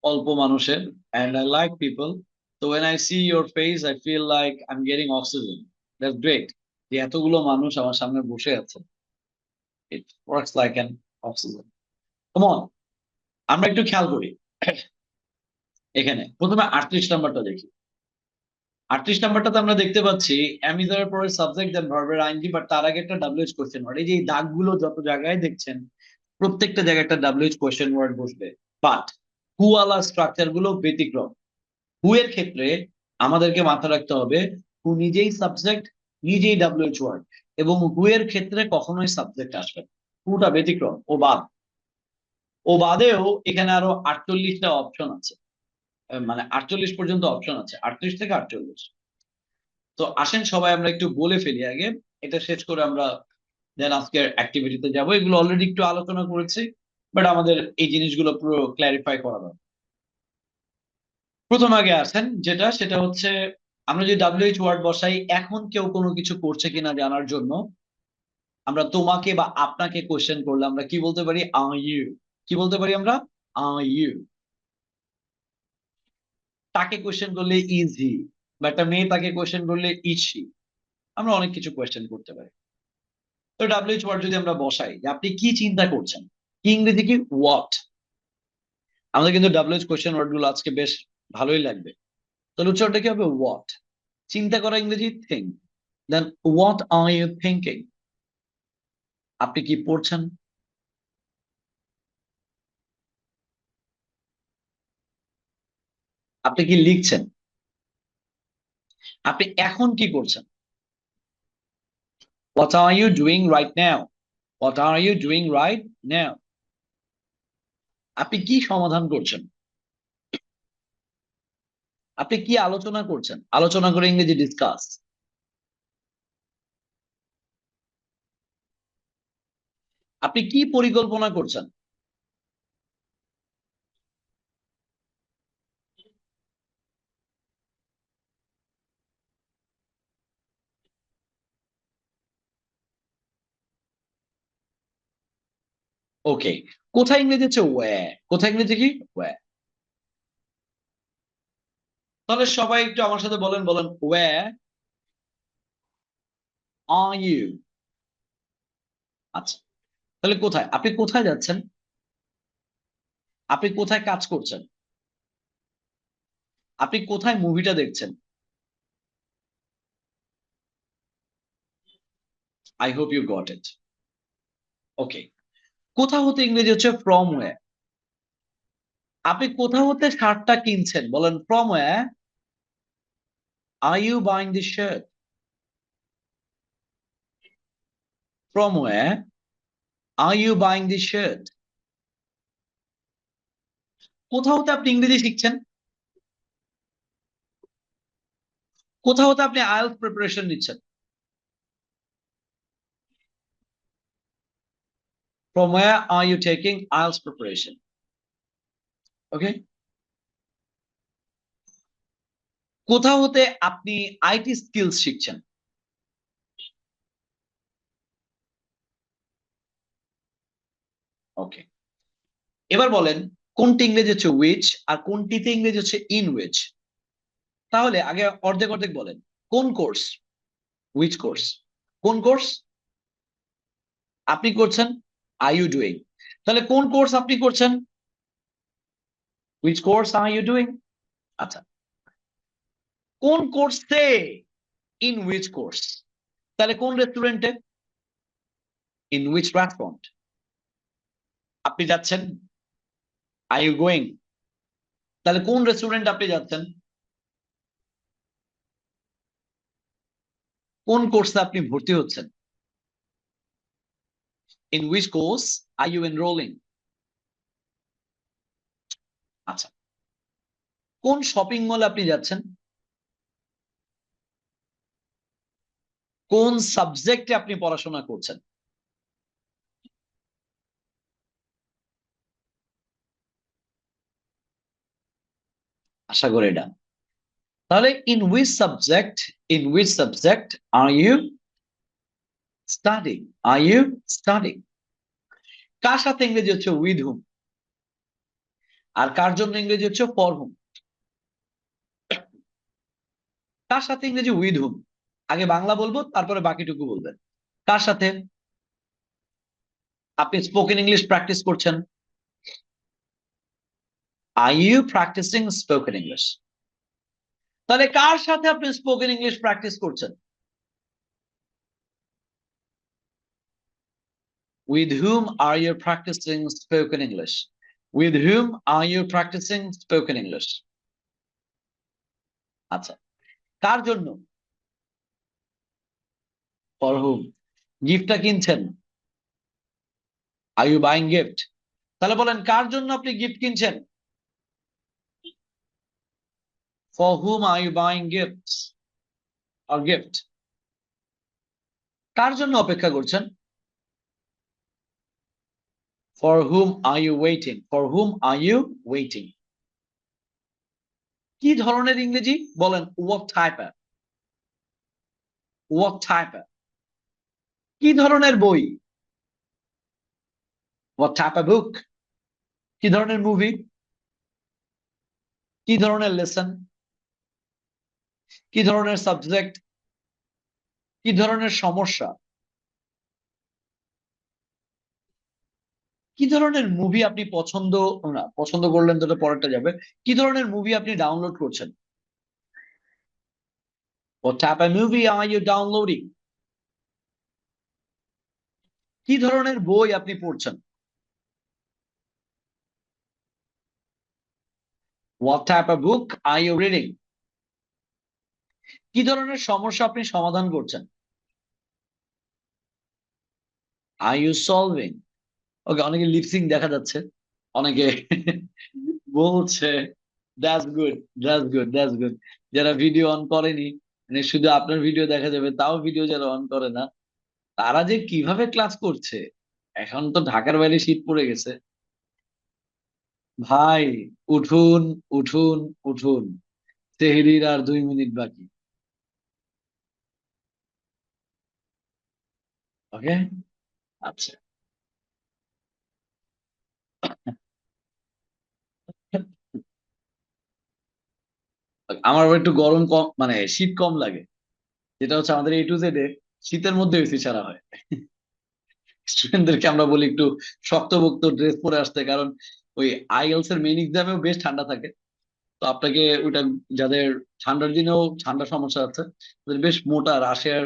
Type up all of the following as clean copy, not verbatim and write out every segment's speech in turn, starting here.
অল্প মানুষের, and I like people. So when I see your face, I feel like I'm getting oxygen. That's great. যে এতগুলো মানুষ আমার সামনে বসে আছে, it works like an oxygen. Come on, আমরা একটু খেয়াল করি। এখানে প্রথমে 38 নাম্বারটা দেখি। 38 নাম্বারটাতে আমরা দেখতে পাচ্ছি অ্যামিজারের পরে সাবজেক্ট দেন ভার্বের আইনজি, বাট তার আগে একটা ডাব্লিউএইচ কোশ্চেন ওয়ার্ড। এই যে এই দাগগুলো যত জায়গায় দেখছেন, প্রত্যেকটা জায়গায় একটা ডাব্লিউএইচ কোশ্চেন ওয়ার্ড বসবে। বাট হু আলা স্ট্রাকচার গুলো ব্যতিক্রম। হু এর ক্ষেত্রে আমাদেরকে মাথায় রাখতে হবে হু নিজেই সাবজেক্ট, নিজেই ডাব্লিউএইচ ওয়ার্ড, এবং হু এর ক্ষেত্রে কখনোই সাবজেক্ট আসবে না। হুটা ব্যতিক্রম, ও বাদ। ও বাদেও এখানে আরো 48টা অপশন আছে, মানে 48 পর্যন্ত অপশন আছে, 38 থেকে 48। তো আসেন সবাই আমরা একটু বলে ফেলি আগে, এটা শেষ করে আমরা দেন আজকের অ্যাক্টিভিটিতে যাব। এগুলো অলরেডি একটু আলোচনা করেছি, বাট আমাদের এই জিনিসগুলো পুরো ক্ল্যারিফাই করা দরকার। প্রথম আগে আসেন যেটা, সেটা হচ্ছে আমরা যদি ডাব্লিউএইচ ওয়ার্ড বসাই, এখন কেউ কোনো কিছু করছে কিনা জানার জন্য আমরা তোমাকে বা আপনাকে কোশ্চেন করলে আমরা কি বলতে পারি? Are you. কি বলতে পারি আমরা? Are you. তাকে কোশ্চেন করলে ইজ হি, বা একটা মেয়ে তাকে কোশ্চেন করলে ইজ শি। আমরা অনেক কিছু কোশ্চেন করতে পারি। তো ডাব্লিউএইচ ওয়ার্ড যদি আমরা বসাই যে আপনি কি চিন্তা করছেন, কি ইংরেজি কি হোয়াট। আমাদের কিন্তু ডাব্লিউএইচ কোশ্চেন ওয়ার্ড গুলো আজকে বেশ ভালোই লাগবে। তাহলে উচ্চারণটা কি হবে? হোয়াট। চিন্তা করা ইংরেজি think. Then what are you thinking. আপনি কি পড়ছেন? আপনি কি লিখছেন? আপনি এখন কি করছেন? What are you doing right now. What are you doing right now. আপনি কি সমাধান করছেন? আপনি কি আলোচনা করছেন? আলোচনা করে ইংরেজি ডিসকাস। আপনি কি পরিকল্পনা করছেন? ওকে। কোথায় ইংরেজি হচ্ছে ওয়ে। কোথায় ইংরেজি কি ওয়ে। তাহলে সবাই একটু আমার সাথে বলেন, বলেন ওয়ে আর ইউ। আচ্ছা, তাহলে কোথায় আপনি কোথায় যাচ্ছেন? আপনি কোথায় কাজ করছেন? আপনি কোথায় মুভিটা দেখছেন? I hope you got it. Okay. কোথা হতে ইংরেজি হচ্ছে ফ্রম ওয়ে। আপনি কোথা হতে শার্টটা কিনছেন? বলেন from where are you buying this shirt. From where are you buying this shirt. কোথা হতে আপনি ইংরেজি শিখছেন? কোথা হতে আপনি আইএলটিএস প্রিপারেশন নিচ্ছেন? From where are you taking IELTS preparation. Okay. কোথা হতে আপনি আইটি স্কিলস শিখছেন? ওকে। এবার বলেন কোনটি ইংরেজি হচ্ছে উইচ, আর কোনটিতে ইংরেজি হচ্ছে ইন উইচ। তাহলে আগে অর্ধেক অর্ধেক বলেন। কোন কোর্স? Which course. কোন কোর্স আপনি করছেন? Are you doing. তাহলে কোন কোর্স আপনি করছেন? Which course are you doing. আচ্ছা, কোন কোর্সে? In which course. তাহলে কোন রেস্টুরেন্টে? ইন উইচ রেস্টুরেন্ট আপনি যাচ্ছেন? Are you going. তাহলে কোন রেস্টুরেন্ট আপনি যাচ্ছেন? কোন কোর্সে আপনি ভর্তি হচ্ছেন? In which course are you enrolling. আচ্ছা, কোন শপিং মলে আপনি যাচ্ছেন? কোন সাবজেক্টে আপনি পড়াশোনা করছেন? আশা করি এটা। তাহলে in which subject are you studying. Are you studying. কার সাথে ইংরেজি হচ্ছে উইথ হুম। আর কার জন্য ইংরেজি হচ্ছে ফর হুম। কার সাথে ইংরেজি উইথ হুম। আগে বাংলা বলবো, তারপরে বাকিটুকু বলবেন। কার সাথে? আপনি স্পোকেন ইংলিশ প্র্যাকটিস করছেন। Are you practising spoken English? তাহলে কার সাথে আপনি স্পোকেন ইংলিশ প্র্যাকটিস করছেন? With whom are you practicing spoken English? With whom are you practicing spoken English? আচ্ছা, কার জন্য? For whom? গিফটটা কিনছেন? Are you buying gift? তাহলে বলেন কার জন্য আপনি গিফট কিনছেন? For whom are you buying gifts or gift? কার জন্য অপেক্ষা করছেন? For whom are you waiting? For whom are you waiting? কি ধরনের ইংরেজি বলেন? What type of? What type of? কি ধরনের বই? What type of book? কি ধরনের মুভি? কি ধরনের লেসন? কি ধরনের সাবজেক্ট? কি ধরনের সমস্যা? কি ধরনের মুভি আপনি পছন্দ, না পছন্দ করলেন তো এটা পরেরটা যাবে। কি ধরনের মুভি আপনি ডাউনলোড করছেন? What type of movie are you downloading? কি ধরনের বই আপনি পড়ছেন? What type of book are you reading? কি ধরনের সমস্যা আপনি সমাধান করছেন? Are you solving? ওকে, অনেকে লিপসিং দেখা যাচ্ছে, অনেকে বলছে। That's good, that's good, that's good. যারা ভিডিও অন করেনি, মানে শুধু আপনার ভিডিও দেখা যাবে, তাও ভিডিও যারা অন করে না, তারা যে কিভাবে ক্লাস করছে। এখন তো ঢাকার বাইরে শীত পড়ে গেছে। ভাই, উঠুন, উঠুন, উঠুন। সেহরির আর 2 মিনিট বাকি। ওকে, আচ্ছা। আমার আবার একটু গরম কম, মানে শীত কম লাগে। যেটা হচ্ছে আমাদের A to Z শীতের মধ্যে এসি ছাড়া হয়। স্টুডেন্টদেরকে আমরা বলি একটু শক্তপোক্ত ড্রেস পরে আসতে, কারণ ওই IELTS এর মেইন এক্সামেও বেশ ঠান্ডা থাকে। তো আপনাকে ওইটা, যাদের ঠান্ডার দিনেও ঠান্ডা সমস্যা আছে, তাদের বেশ মোটা রাশিয়ার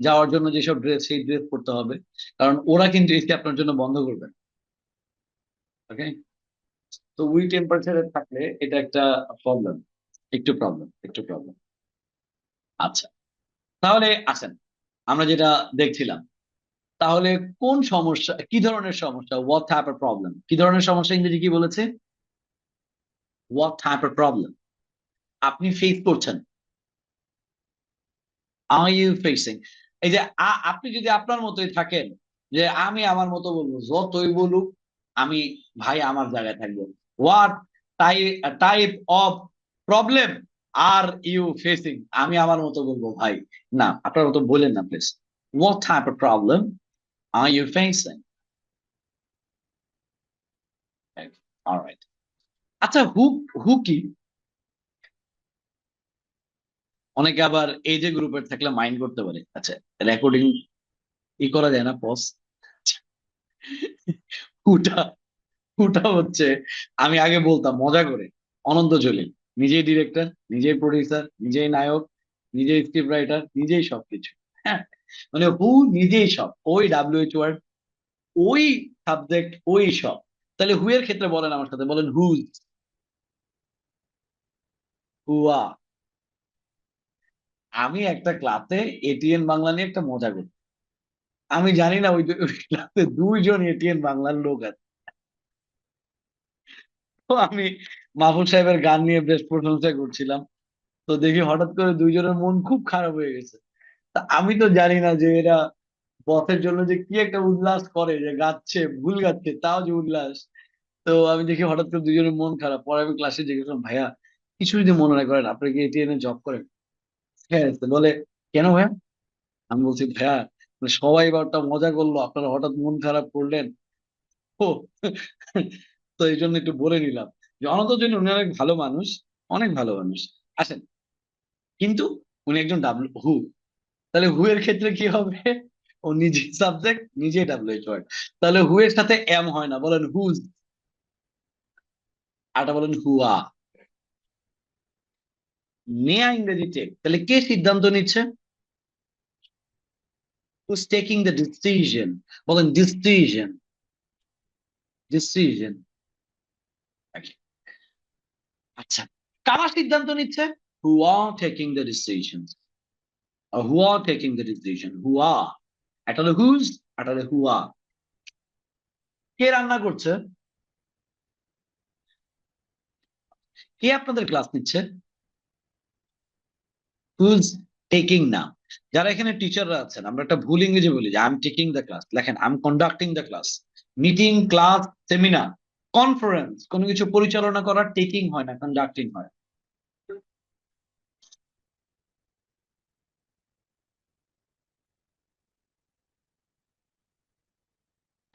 যাওয়ার জন্য যেসব ড্রেস, সেই ড্রেস পরতে হবে। কারণ ওরা কিন্তু এসি আপনার জন্য বন্ধ করবে। ওকে, তো ওই টেম্পারেচারে থাকলে এটা একটা প্রবলেম, একটু প্রবলেম, একটু প্রবলেম। আচ্ছা, তাহলে আসেন আমরা যেটা দেখছিলাম, তাহলে কোন সমস্যা, কি ধরনের সমস্যা, হোয়াট টাইপ অফ প্রবলেম, কি ধরনের সমস্যা ইংরেজি কি বলেছে? হোয়াট টাইপ অফ প্রবলেম আপনি ফেস করছেন? Are you facing? এই যে আপনি যদি আপনার মতোই থাকেন, যে আমি আমার মতো বলবো, যতই বলুক, আমি ভাই আমার জায়গায় থাকবো। What type of problem are you facing? আমি আমার মতো বলবো ভাই। না, আপনার মতো বলেন না please. What type of problem are you facing? Alright. আচ্ছা, হু, হু কি? অনেকে আবার এই যে গ্রুপের থাকলে মাইন্ড করতে পারে। আচ্ছা, রেকর্ডিং ই করা যায় না, পজ? হুটা, হুটা হচ্ছে, আমি আগে বলতাম মজা করে, অনন্ত জলিল। নিজেই ডিরেক্টর, নিজেই প্রডিউসার, নিজেই নায়ক, নিজেই স্ক্রিপ্ট রাইটার, নিজেই সবকিছু। হ্যাঁ, মানে হু নিজেই সব, ওই WH ওয়ার্ড, ওই সাবজেক্ট, ওই সব। তাহলে হু এর ক্ষেত্রে বলেন আমার সাথে, বলেন হুজ। হুয়া। আমি একটা ক্লাসে এটিএন বাংলা নিয়ে একটা মজা করি। আমি জানি না ওই ক্লাসে 2 জন এটিএন বাংলার লোক আছে। তো আমি মাহফুজ সাহেবের গান নিয়ে বেশ প্রশংসা করছিলাম। তো দেখি হঠাৎ করে 2 জনের মন খুব খারাপ হয়ে গেছে। তা আমি তো জানি না যে এরা বসের জন্য যে কি একটা উল্লাস করে, যে গাচ্ছে, ভুল গাচ্ছে, তাও যে উল্লাস। তো আমি দেখি হঠাৎ করে 2 জনের মন খারাপ। পরে আমি ক্লাসে জিজ্ঞেস করলাম, ভাইয়া কিছু যদি মনে না করেন, আপনি কি এটিএন এ জব করেন? হ্যাঁ। তো বলে, কেন ভাইয়া? আমি বলছি, ভাইয়া মানে সবাই এবার একটা মজা করলো, আপনারা হঠাৎ মন খারাপ করলেন। ও, তো এই জন্য একটু বলে নিলাম। যে অনন্ত জৈন উনি অনেক ভালো মানুষ, অনেক ভালো মানুষ। আসেন, কিন্তু উনি একজন হু। তাহলে হু এর ক্ষেত্রে কি হবে? ও নিজে সাবজেক্ট, নিজে ডাব্লিউএইচ ওয়ার্ড। তাহলে হু এর সাথে এম হয় না, বলেন হুজ। আরটা বলেন হুয়া। নেয়া ইংরেজি টেক, তাহলে কে সিদ্ধান্ত নিচ্ছে? Who's taking the decision? বলেন ডিসিশন, ডিসিশন। আচ্ছা, কারা সিদ্ধান্ত নিচ্ছে? Who are taking the decision, who are taking the decision, who are. এটা হলো হুজ, এটা হলো হু আর। কে রান্না করছে? কে আপনাদের ক্লাস নিচ্ছে? হুজ টেকিং না। যারা এখানে টিচাররা আছেন, আমরা একটা ভুল ইংরেজি বলি যে I am taking the class, লেখেন I am conducting the class. Meeting, class, seminar, conference, কোনো কিছু পরিচালনা করা টেকিং হয় না, কন্ডাক্টিং হয়।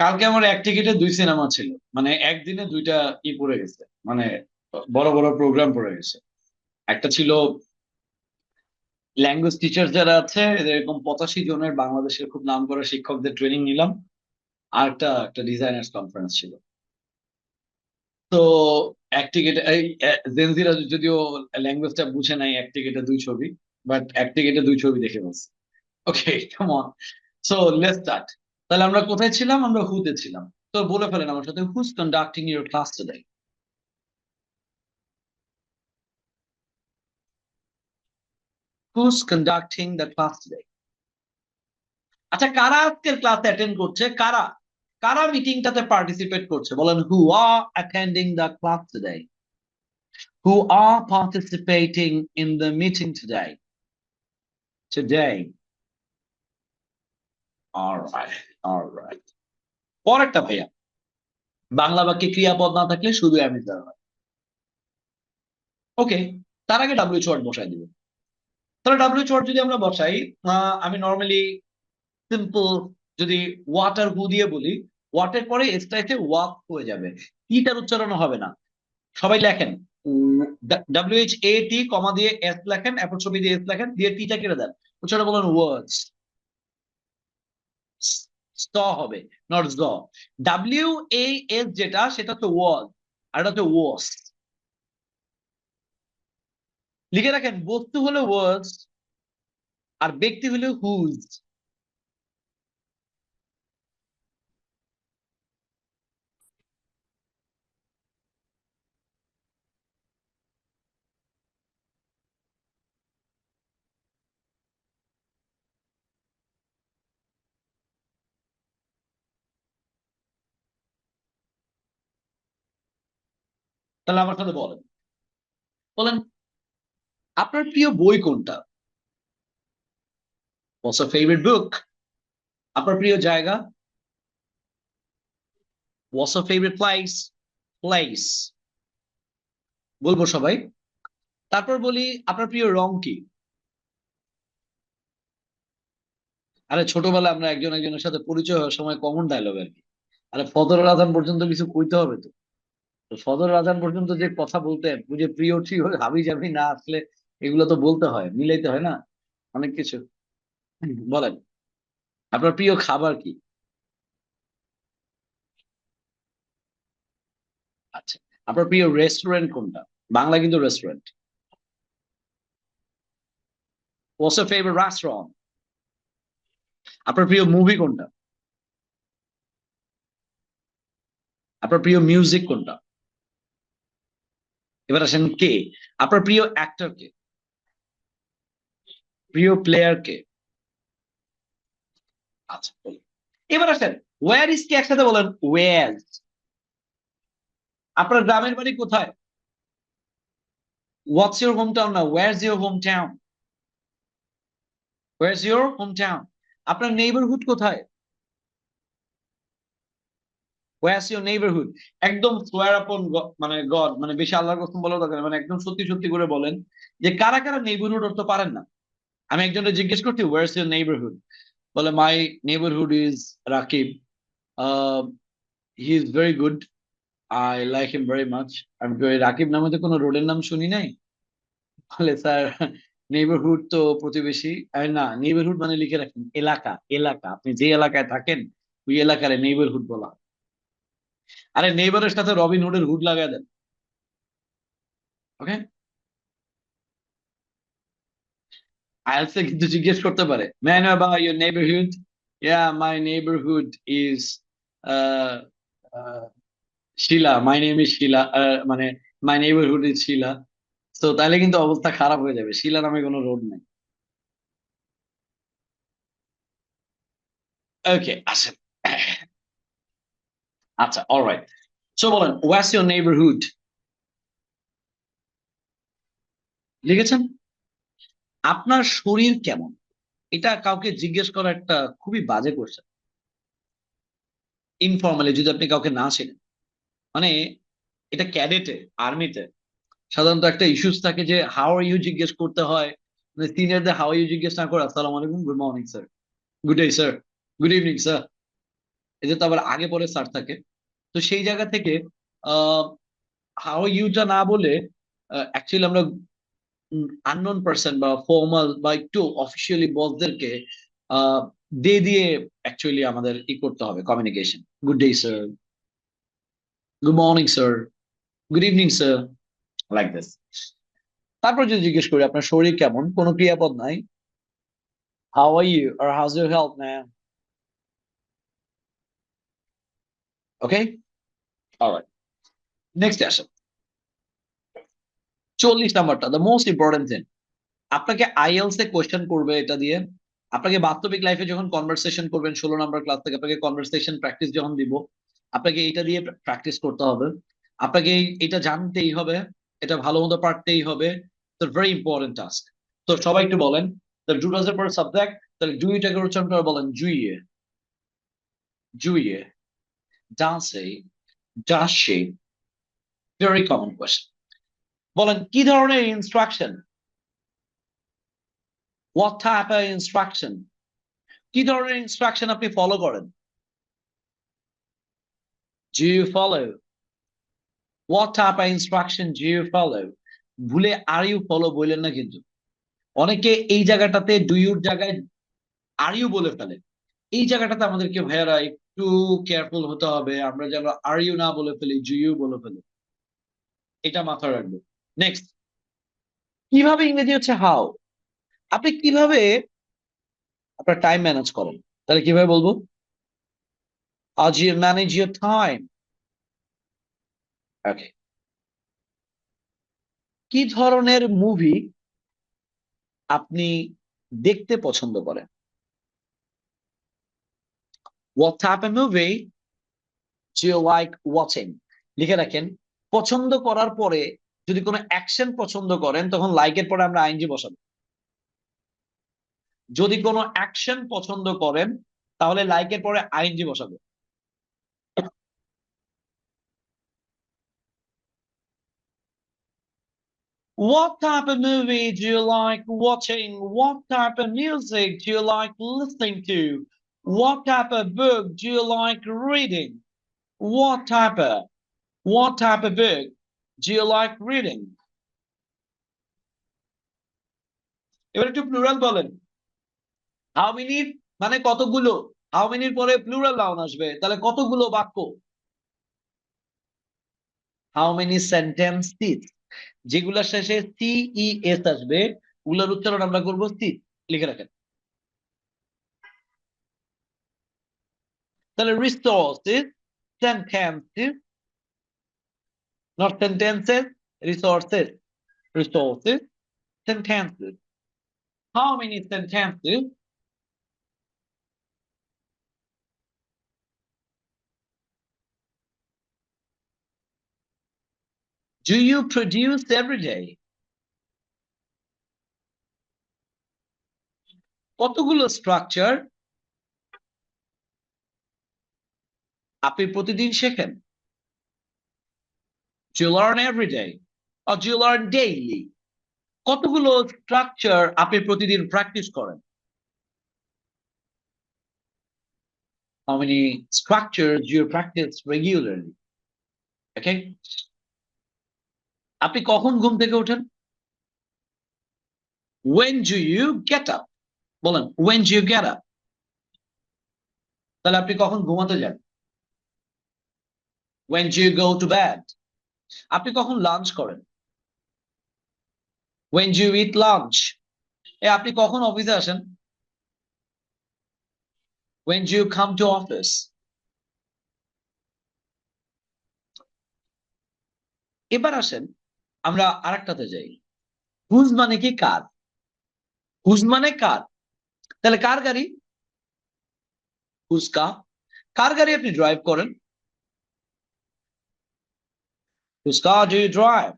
কালকে আমার এক টিকিটে দুই সিনেমা ছিল, মানে একদিনে দুইটা পড়ে গেছে, মানে বড় বড় প্রোগ্রাম পড়ে গেছে। একটা ছিল ল্যাঙ্গুয়েজ টিচার যারা আছে এদের এরকম 85 জনের বাংলাদেশের খুব নাম করা শিক্ষকদের ট্রেনিং নিলাম। আর একটা ডিজাইনার্স কনফারেন্স ছিল। তো এক টিকেটে এই জেনজিরা যদিও ল্যাঙ্গুয়েজটা বুঝে নাই, এক টিকেটে দুই ছবি, বাট এক টিকেটে দুই ছবি দেখে বলছে। Okay, come on. So let's start. তাহলে আমরা কোথায় ছিলাম? আমরা হুতে ছিলাম। তো বলে ফেলেন আমার সাথে, who's conducting your class today? Who's conducting the class today? আচ্ছা, কারা আজকের ক্লাস অ্যাটেন্ড করছে? কারা কারা মিটিংটাতে পার্টিসিপেট করছে? বলেন who are attending the class today? Who are participating in the meeting today? Today. All right. All right. পরেরটা ভাইয়া, বাংলা বাক্যে ক্রিয়াপদ না থাকলে শুধু আমি দ্বারা হয়। ওকে, তার আগে ডাব্লিউএইচ ওয়ার্ড বসাই দিব। তাহলে ডাব্লিউএইচ ওয়ার্ড যদি আমরা বসাই, আমি নর্মালি সিম্পল যদি ওয়াটার হু দিয়ে বলি, ওয়াটের পরে এসটা এসে ওয়াক হয়ে যাবে, ইটার উচ্চারণ হবে না। সবাই লেখেন WHAT কমা দিয়ে এস লেখেন, এরপর ছবি দিয়ে এস লেখেন, দিয়ে টিটা কেটে দেন, উচ্চারণ বলেন ওয়ার্ডস। স হবে, নট জ। WAS যেটা, সেটা তো ওয়াজ, আর এটা তো ওয়াস। লিখে রাখেন, বস্তু হলো ওয়াজ আর ব্যক্তি হলো হুজ। তাহলে আমার সাথে বলেন, বলেন আপনার প্রিয় বই কোনটা? What's your favorite book? আপনার প্রিয় জায়গা? What's your favorite place? Place বলবো সবাই। তারপর বলি, আপনার প্রিয় রং কি? আরে ছোটবেলা আমরা একজন একজনের সাথে পরিচয় হওয়ার সময় কমন ডায়লগ আর কি, আরে ফজরের আজান পর্যন্ত কিছু কইতে হবে তো। তো ফজরের আজান পর্যন্ত যে কথা বলতে, বুঝে প্রিয় ঠিক হয়ে হাবি জাবি না আসলে, এগুলো তো বলতে হয়, মিলাইতে হয় না অনেক কিছু। বলেন আপনার প্রিয় খাবার কি? আচ্ছা, আপনার প্রিয় রেস্টুরেন্ট কোনটা? বাংলা কিন্তু restaurant. What's your favorite restaurant? আপনার প্রিয় মুভি কোনটা? আপনার প্রিয় মিউজিক কোনটা? এবার আসেন কে, আপনার প্রিয় অ্যাক্টর কে? প্রিয় প্লেয়ার কে? আচ্ছা বলুন। এবার আসেন, ওয়ার ইজ কে একসাথে বলেন, ওয়ার। আপনার গ্রামের বাড়ি কোথায়? হোয়াটস ইউর হোম টাউন, না where's your home town. Where's your home town. আপনার নেইবারহুড কোথায়? Where's your neighbourhood. একদম সোয়ার আপন মানে গড, মানে বেশি আল্লাহর কসম বলার দরকার নেই, মানে একদম সত্যি সত্যি করে বলেন যে কারা কারা নেইবারহুড অর্থ পারেন না। আমি একজনকে জিজ্ঞেস করছি ওয়ার্স ইউর নেইবারহুড, বলে my neighbourhood is Rakib, he is very good, I like him very much. আমি তো এই রাকিব নামে তো কোনো রোডের নাম শুনি নাই। বলে স্যার নেইবারহুড তো প্রতিবেশী। আরে না, নেইবারহুড মানে লিখে রাখেন এলাকা, এলাকা আপনি যে এলাকায় থাকেন ওই এলাকার নেইবারহুড বলা হয়। আরে নেইবারের সাথে রবিন হুডের হুড লাগায় দেন। ওকে, আইএলটিএস কিন্তু জিজ্ঞেস করতে পারে, may I know about your neighbourhood? Yeah my neighbourhood is Shila, my name is Shila, মানে মাই নেইবারহুড ইজ শিলা। তো তাহলে কিন্তু অবস্থা খারাপ হয়ে যাবে, শিলা নামে কোনো রোড নেই। ওকে আসেন। আচ্ছা, অলরাইট। সো বলেন, হোয়াটস ইওর নেইবারহুড? লিখেছেন? আপনার শরীর কেমন? এটা কাউকে জিজ্ঞেস করা একটা খুবই বাজে কোয়েশ্চেন, ইনফর্মালি, যদি আপনি কাউকে না চেনেন। মানে এটা ক্যাডেটে, আর্মিতে সাধারণত একটা ইস্যুস থাকে যে হাউ আর ইউ জিজ্ঞেস করতে হয়। মানে সিনিয়রদের হাউ আর ইউ জিজ্ঞেস না করে আসসালামু আলাইকুম, good morning sir, good day sir, good evening sir, এদের তো আবার আগে পরে স্যার থাকে। তো সেই জায়গা থেকে আহ হাউ ইউটা না বলে অ্যাকচুয়ালি আমরা আননোন পার্সন বা ফর্মাল বা একটু অফিসিয়ালি বসদেরকে আহ দে দিয়ে অ্যাকচুয়ালি আমাদের ই করতে হবে communication. Good day sir, good morning sir, good evening sir, like this. তারপর যদি জিজ্ঞেস করি আপনার শরীর কেমন, কোনো ক্রিয়াপদ নাই, হাউ আর ইউ আর how's your health man. Okay, alright, next আসেন। 40 নাম্বারটা দ্য মোস্ট ইম্পর্টেন্ট থিং। আপনাকে আইএলস এ কোয়েশ্চেন করবে এটা দিয়ে। আপনাকে বাস্তবিক লাইফে যখন কনভারসেশন করবেন, 16 নাম্বার ক্লাস থেকে আপনাকে কনভারসেশন প্র্যাকটিস যখন দিব, আপনাকে এটা দিয়ে প্র্যাকটিস করতে হবে। আপনাকে এটা জানতেই হবে, এটা ভালো মতো পারতেই হবে। তো ভেরি ইম্পর্টেন্ট টাস্ক। তো সবাই একটু বলেন, দ্য ডু ডাজ এর পর সাবজেক্ট, তাহলে ডুইটাকে উচ্চারণ করে বলেন জুইয়ে, জুইয়ে, ডান্সে, ডাসে। Very common question. বলেন কি ধরনের instruction, what type of instruction, কি ধরনের ইনস্ট্রাকশন আপনি ফলো করেন? Do you follow, what type of instruction do you follow. ভুলে আর ইউ ফলো বললেন না কিন্তু। অনেকে এই জায়গাটাতে ডু ইউর জায়গায় আর ইউ বলে ফেলে। এই জায়গাটাতে আমাদেরকে ভাইয়ারা একটু কেয়ারফুল হতে হবে, আমরা যেন আর ইউ না বলে ফেলি, ডু ইউ বলে ফেলি। এটা মাথায় রাখবো। নেক্সট, কিভাবে ইংরেজি হচ্ছে হাউ। আপনি কিভাবে আপনার টাইম ম্যানেজ করেন, তাহলে কিভাবে বলবো? How do you manage your time. Okay, কি ধরনের মুভি আপনি দেখতে পছন্দ করেন? What type of movie do you like watching. লিখে রাখেন। পছন্দ করার পরে যদি কোনো অ্যাকশন পছন্দ করেন তখন লাইকের পরে আমরা আইনজি বসাবো। যদি কোনো অ্যাকশন পছন্দ করেন তাহলে লাইকের পরে আইনজি বসাবো। What type of movie do you like watching? What type of music do you like listening to? What type of book do you like reading? What type of what type of book do you like reading? এবার একটু plural বলেন। How many মানে কতগুলো, how মেনির পরে plural noun আসবে, তাহলে কতগুলো বাক্য। হাউ মেনি সেন্টেন্সেস, যেগুলোর শেষে সি ই এস আসবে ওগুলোর উচ্চারণ আমরা করব সি। লিখে রাখেন। তাহলে resources, sentences, not sentences, resources, resources, sentences. How many sentences do you produce every day? কতগুলো স্ট্রাকচার আপনি প্রতিদিন শেখেন? Do you learn every day or do you learn daily? কতগুলো স্ট্রাকচার আপনি প্রতিদিন প্র্যাকটিস করেন? How many structures do you practice regularly? ওকে, আপনি কখন ঘুম থেকে ওঠেন? when do you get up? বলেন when do you get up? তাহলে আপনি কখন ঘুমাতে যান? when do you go to bed? আপনি কখন লাঞ্চ করেন? when do you eat lunch? আপনি কখন অফিসে আসেন? when do you come to office? এবার আসেন আমরা আরেকটাতে যাই। হুজ মানে কি? কার। হুজ মানে কার। তাহলে কার গাড়ি? হুজ কার। কার গাড়ি আপনি ড্রাইভ করেন? Whose car do you drive?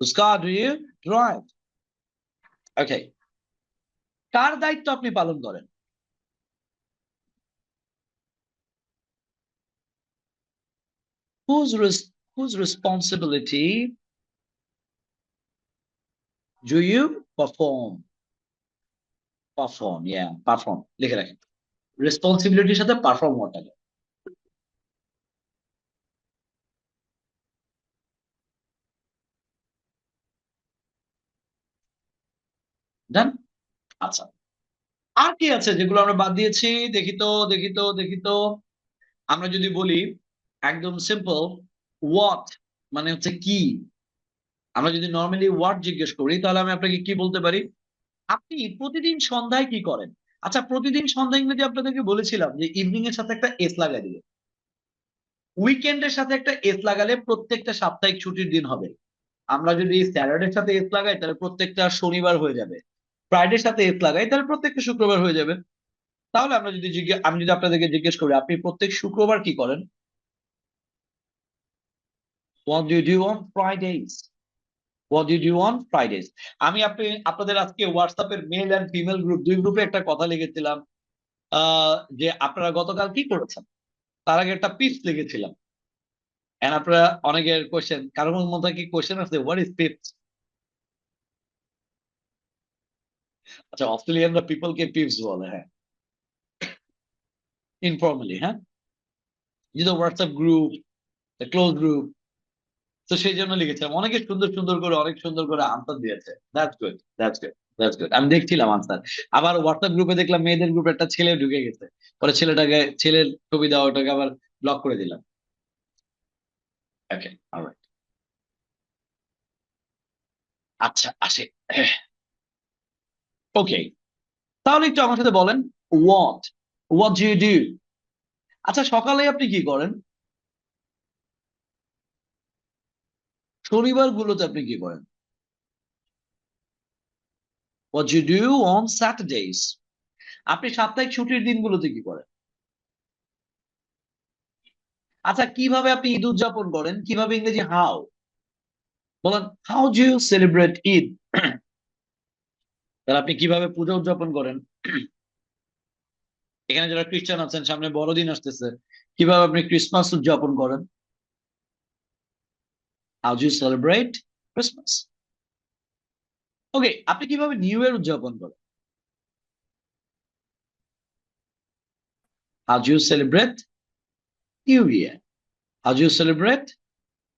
Whose car do you drive? Okay, কার দায়িত্ব আপনি পালন করেন? whose responsibility do you perform? Perform, perform লিখে রাখেন। রেসপন্সিবিলিটির সাথে পারফর্ম ওয়ার্ডটা ডান। আচ্ছা, আর কি আছে যেগুলো আমরা বাদ দিয়েছি? দেখি তো। আমরা যদি বলি একদম সিম্পল, হোয়াট মানে হচ্ছে কি। আমরা যদি নর্মালি হোয়াট জিজ্ঞেস করি তাহলে আমি আপনাকে কি বলতে পারি? আপনি প্রতিদিন সন্ধ্যায় কি করেন? আচ্ছা, প্রতিদিন সন্ধ্যায় ইংরেজি আপনাদেরকে বলেছিলাম যে ইভিনিং এর সাথে একটা এস লাগাই দিবে। উইকেন্ডের সাথে একটা এস লাগালে প্রত্যেকটা সাপ্তাহিক ছুটির দিন হবে। আমরা যদি স্যাটারডের সাথে এস লাগাই তাহলে প্রত্যেকটা শনিবার হয়ে যাবে। ফ্রাইডের সাথে এস লাগাই তাহলে প্রত্যেকটা শুক্রবার হয়ে যাবে। তাহলে আমি যদি আপনাদেরকে জিজ্ঞেস করি আপনি প্রত্যেক শুক্রবার কি করেন? What do you do on Fridays? What do you do on Fridays? আপনাদের আজকে হোয়াটসঅ্যাপের মেল এন্ড ফিমেল গ্রুপ দুই গ্রুপে একটা কথা লিখেছিলাম যে আপনারা গতকাল কি করেছেন। তার আগে একটা পিপস লিখেছিলাম। এন্ড আপনারা অনেকের কোশ্চেন, কারোর মধ্যে কি কোশ্চেন আছে হোয়াট ইজ পিপস? আচ্ছা, অস্ট্রেলিয়ানরা পিপল কে পিপস বলে, হ্যাঁ, ইনফর্মালি, হ্যাঁ, যেহেতু হোয়াটসঅ্যাপ গ্রুপ, ক্লোজ গ্রুপ, তো সেই জন্য লিখেছিলাম। অনেকে অনেক সুন্দর করে আনসার দিয়েছে। That's good. আমি দেখছিলাম আনসার। আবার হোয়াটসঅ্যাপ গ্রুপে দেখলাম মেয়েদের গ্রুপে একটা ছেলে ঢুকে গেছে। পরে ছেলের ছবি দেওয়া, ওটাকে আবার ব্লক করে দিলাম। Okay, alright. আচ্ছা, আসে। ওকে, তাহলে একটু আমার সাথে বলেন what what do you do. আচ্ছা, সকালে আপনি কি করেন? শনিবার গুলোতে আপনি কি করেন? What you do on Saturdays. আপনি সাপ্তাহিক ছুটির দিনগুলোতে কি করেন? আচ্ছা, কিভাবে আপনি ঈদ উদযাপন করেন? কিভাবে ইংরেজি হাউ বলেন? How do you celebrate Eid? তাহলে আপনি কিভাবে পূজা উদযাপন করেন? এখানে যারা খ্রিস্টান আছেন, সামনে বড়দিন আসতেছে, কিভাবে আপনি ক্রিসমাস উদযাপন করেন? How do you celebrate Christmas? Okay, আপনি কিভাবে নিউ ইয়ার উদযাপন করেন? How do you celebrate new year? How do you celebrate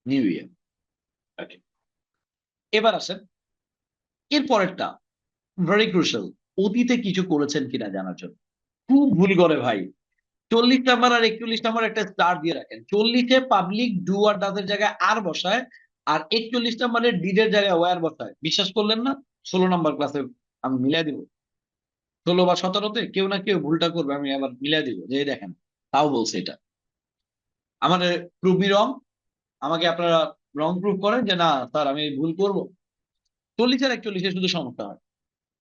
new year? Okay, এবার আসেন এর পরেরটা, ভেরি ক্রুশাল। অতীতে কিছু করেছেন কিনা জানার জন্য। খুব ভুল করে ভাই। 40 নাম্বার আর 41 নাম্বার একটা স্টার দিয়ে রাখেন। 40-এ পাবলিক ডু আর ডাজ এর জায়গায় আর বসায়, আর 41 নাম্বারের ডিড এর জায়গায় ওয়ার বসায়। বিশ্বাস করলেন না? 16 নাম্বার ক্লাসে আমি মিলাই দিব। 16 বা 17-তে কেউ না কেউ ভুলটা করবে, আমি আবার মিলাই দিব যে এই দেখেন, তাও বলছে এটা। আমাদের প্রুভ মি রং। আমাকে আপনারা রং প্রুভ করেন যে না স্যার আমি ভুল করব। 40 আর 41-এ শুধু সমস্যা হয়।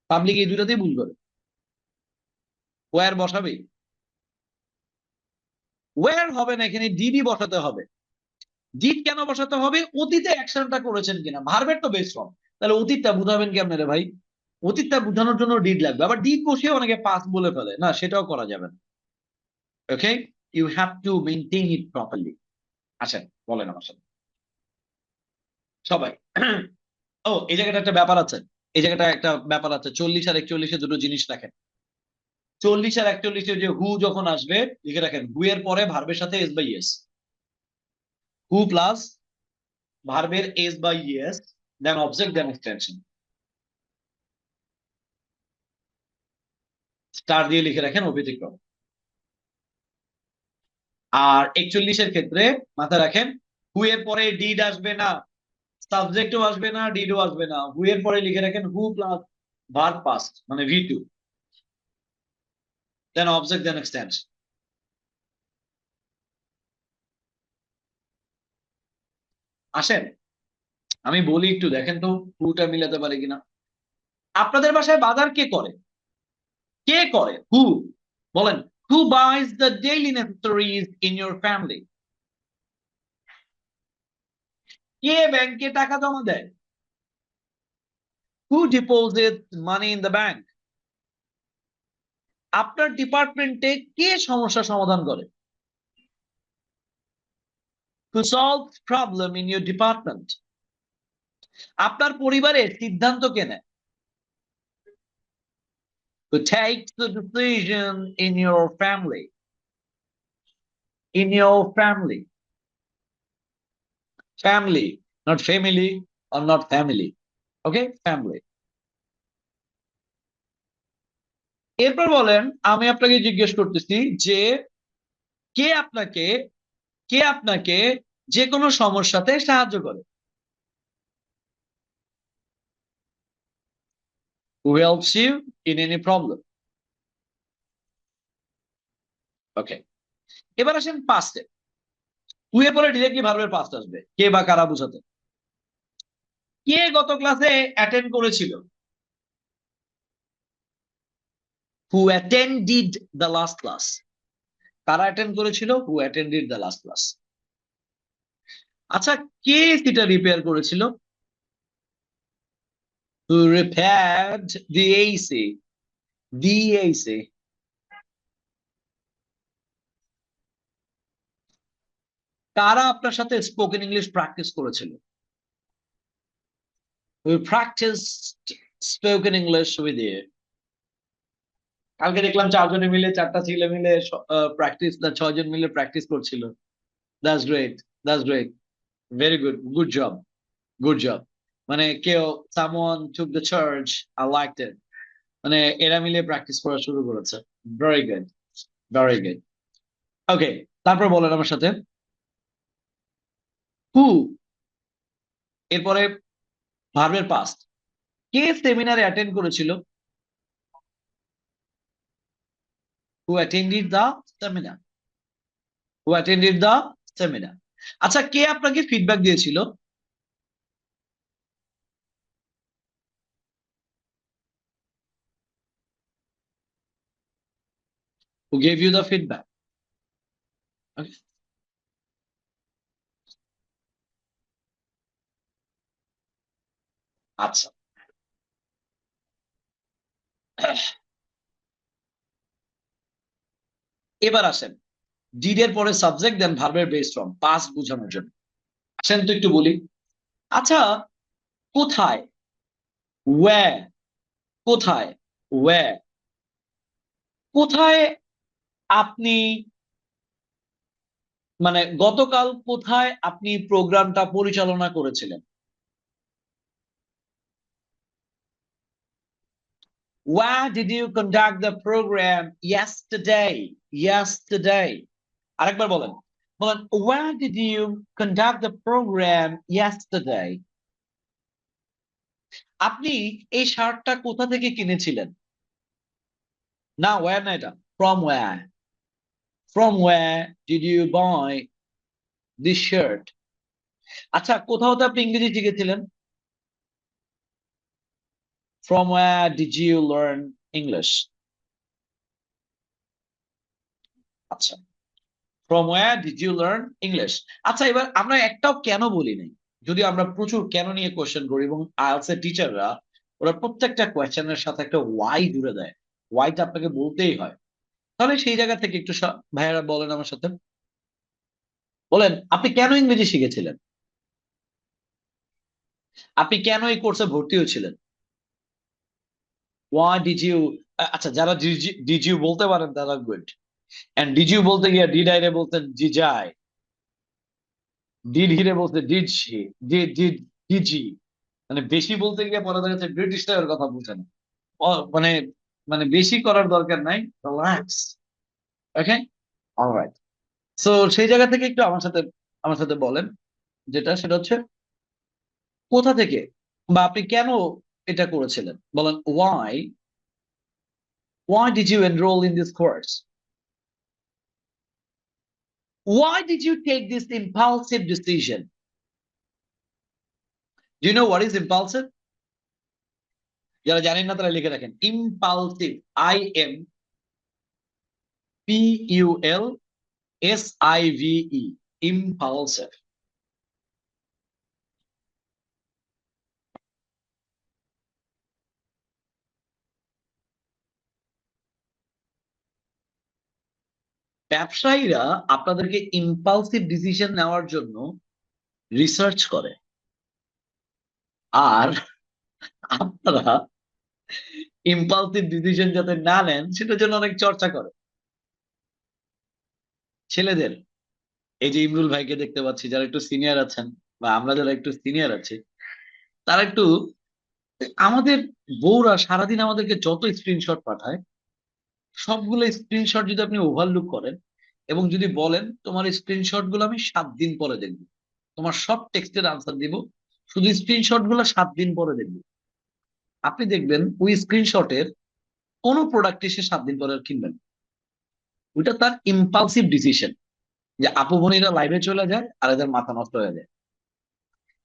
পাবলিক এই দুটাতেই ভুল করে। ওয়ার বসাবেই। ওয়ার হবে না, এখানে ডিডি বসাতে হবে। ডিড কেন বসাতে হবে? অতীতে অ্যাকশনটা করেছেন কিনা। ভার্বের তো বেস ফর্ম, তাহলে অতীতটা বুঝাবেন কেমনে রে ভাই? অতীতটা বোঝানোর জন্য ডিড লাগবে। আবার ডিড বসিয়ে অনেকে পাস বলে ফেলে, না সেটাও করা যাবে না। Okay, you have to maintain it properly. আসেন, বলেন আমার সাথে সবাই। ও, এই জায়গাটা একটা ব্যাপার আছে। এই জায়গাটা একটা ব্যাপার আছে, 40 আর 41-এ দুটো জিনিস রাখেন। 40 আর 41-এ যে হু যখন আসবে লিখে রাখেন, হু এর পরে ভার্বের সাথে S by S. who plus ভার্বের is বা yes, then object, then extension. Star দিয়ে লিখে রাখেন অব্যতিক্রম। আর 41 এর ক্ষেত্রে মাথায় রাখেন হু এর পরে ডিড আসবে না, সাবজেক্টও আসবে না, ডিডও আসবে না, হু এর পরে লিখে রাখেন হু প্লাস ভার্ব পাস্ট মানে V2, then object, then extension. আসেন আমি বলি একটু দেখেন তো হুটা মিলাতে পারে কিনা। আপনাদের বাসায় বাজার কে করে? কে করে? হু। বলেন, who buys the daily necessaries in your family? কে ব্যাংকে টাকা জমা দেয়? Who deposit money in the bank? আপনার ডিপার্টমেন্টে কে সমস্যা সমাধান করে? Who solve problem in your department? আপনার পরিবারের সিদ্ধান্ত কে নেয়? Who takes the decision in your family? In your family. Family, not family or not family. Okay, family. এরপর বলেন, আমি আপনাকে জিজ্ঞেস করতেছি যে কে আপনাকে কে আপনাকে যে কোনো সমস্যাতে সাহায্য করে? Who helps you in any problem? Okay. এবার আসেন পাস্টে। হু এর পরে ডিরেক্টলি ভার্বের পাস্ট আসবে, কে বা কারা বোঝাতে। কে গত ক্লাসে অ্যাটেন্ড করেছিল? Who attended the last class? কারা অ্যাটেন্ড করেছিল? Who attended the last class? আচ্ছা, কে এসিটা রিপেয়ার করেছিল? Who repaired the AC? The AC. কারা আপনার সাথে স্পোকেন ইংলিশ প্র্যাকটিস করেছিল? Who practiced spoken English with you? কালকে দেখলাম 4 জনে মিলে 4টা ছেলে মিলে প্র্যাকটিস না 6 জন মিলে প্র্যাকটিস করছিল। That's great. That's great. Very good. Good job. Good job. মানে কেউ someone took the charge. I liked it. মানে এরা মিলে প্র্যাকটিস করা শুরু করেছে। Very good. Very good. Okay, তারপর বলেন আমার সাথে হু এরপরে ভার্বের পাস্ট। কে সেমিনারে অ্যাটেন্ড করেছিল? Who attended the seminar? Who attended the seminar? আচ্ছা, কে আপনাকে ফিডব্যাক দিয়েছিল? Who gave you the feedback? Okay. আচ্ছা, এবার আসেন ডিড এর পরে সাবজেক্ট দেন ভার্বের বেস ফর্ম পাস্ট বোঝানোর জন্য। আসেন তো একটু বলি। আচ্ছা, কোথায়? ওয়্যার। কোথায়? ওয়্যার। কোথায় আপনি মানে গতকাল কোথায় আপনি প্রোগ্রামটা পরিচালনা করেছিলেন? Where did you conduct the program yesterday? Yesterday. আরেকবার বলেন। বলেন, where did you conduct the program yesterday? আপনি এই শার্টটা কোথা থেকে কিনেছিলেন? না, where না, এটা from where? From where did you buy this shirt? আচ্ছা, কোথাও তো আপনি ইংরেজি শিখেছিলেন? From where did you learn English? আচ্ছা, from where did you learn English? আচ্ছা, এবার আমরা একটাও কেন বলি নাই, যদি আমরা প্রচুর কেন নিয়ে কোশ্চেন করি এবং আইএলটিএস এর টিচাররা ওরা প্রত্যেকটা কোশ্চেনের সাথে একটা ওয়াই জুড়ে দেয়, ওয়াইটা আপনাকে বলতেই হয়। তাহলে সেই জায়গা থেকে একটু ভাইয়ারা বলেন আমার সাথে, বলেন আপনি কেন ইংরেজি শিখেছিলেন? আপনি কেন এই কোর্সে ভর্তি হয়েছিলেন? Why did you? আচ্ছা, যারা did you বলতে পারেন তারা গুড, এন্ড did you বলতে গিয়ে did I রে বলতেন জি যাই। ডিড হিরে বলতে did she, did did did জি, মানে বেশি বলতে গিয়ে পরে দেখা যাচ্ছে ব্রিটিশ টাইপের কথা বলছে না। মানে মানে বেশি করার দরকার নাই, রিল্যাক্স। ওকে, অলরাইট। সো সেই জায়গা থেকে একটু আমার সাথে বলেন, যেটা সেটা হচ্ছে কোথা থেকে বা আপনি কেন এটা করেছিলেন, বলেন why did you enroll in this course, why did you take this impulsive decision? Do you know what is impulsive? যারা জানেন না তারা লিখে রাখেন, impulsive, IMPULSIVE, impulsive। ব্যবসায়ীরা আপনাদেরকে ইম্পালসিভ ডিসিশন নেওয়ার জন্য রিসার্চ করে, আর আপনারা ইম্পালসিভ ডিসিশন যাতে না নেন সেটার জন্য অনেক চর্চা করে। ছেলেদের, এই যে ইমরুল ভাইকে দেখতে পাচ্ছি, যারা একটু সিনিয়র আছেন বা আমরা যারা একটু সিনিয়র আছি, তারা একটু, আমাদের বউরা সারাদিন আমাদেরকে যত স্ক্রিনশট পাঠায়, সবগুলো স্ক্রিনশট যদি আপনি ওভারলুক করেন এবং যদি বলেন তোমার স্ক্রিনশট গুলো আমি 7 দিন পরে দেখবো, তোমার সব টেক্সটের আনসার দিব, শুধু স্ক্রিনশট গুলো 7 দিন পরে দেখবো, আপনি দেখবেন ওই স্ক্রিনশটের কোন প্রোডাক্ট এসে 7 দিন পরে আর কিনবেন। ওইটা তার ইম্পালসিভ ডিসিশন, যে আপু বোনেরা লাইভে চলে যায় আর এদের মাথা নষ্ট হয়ে যায়।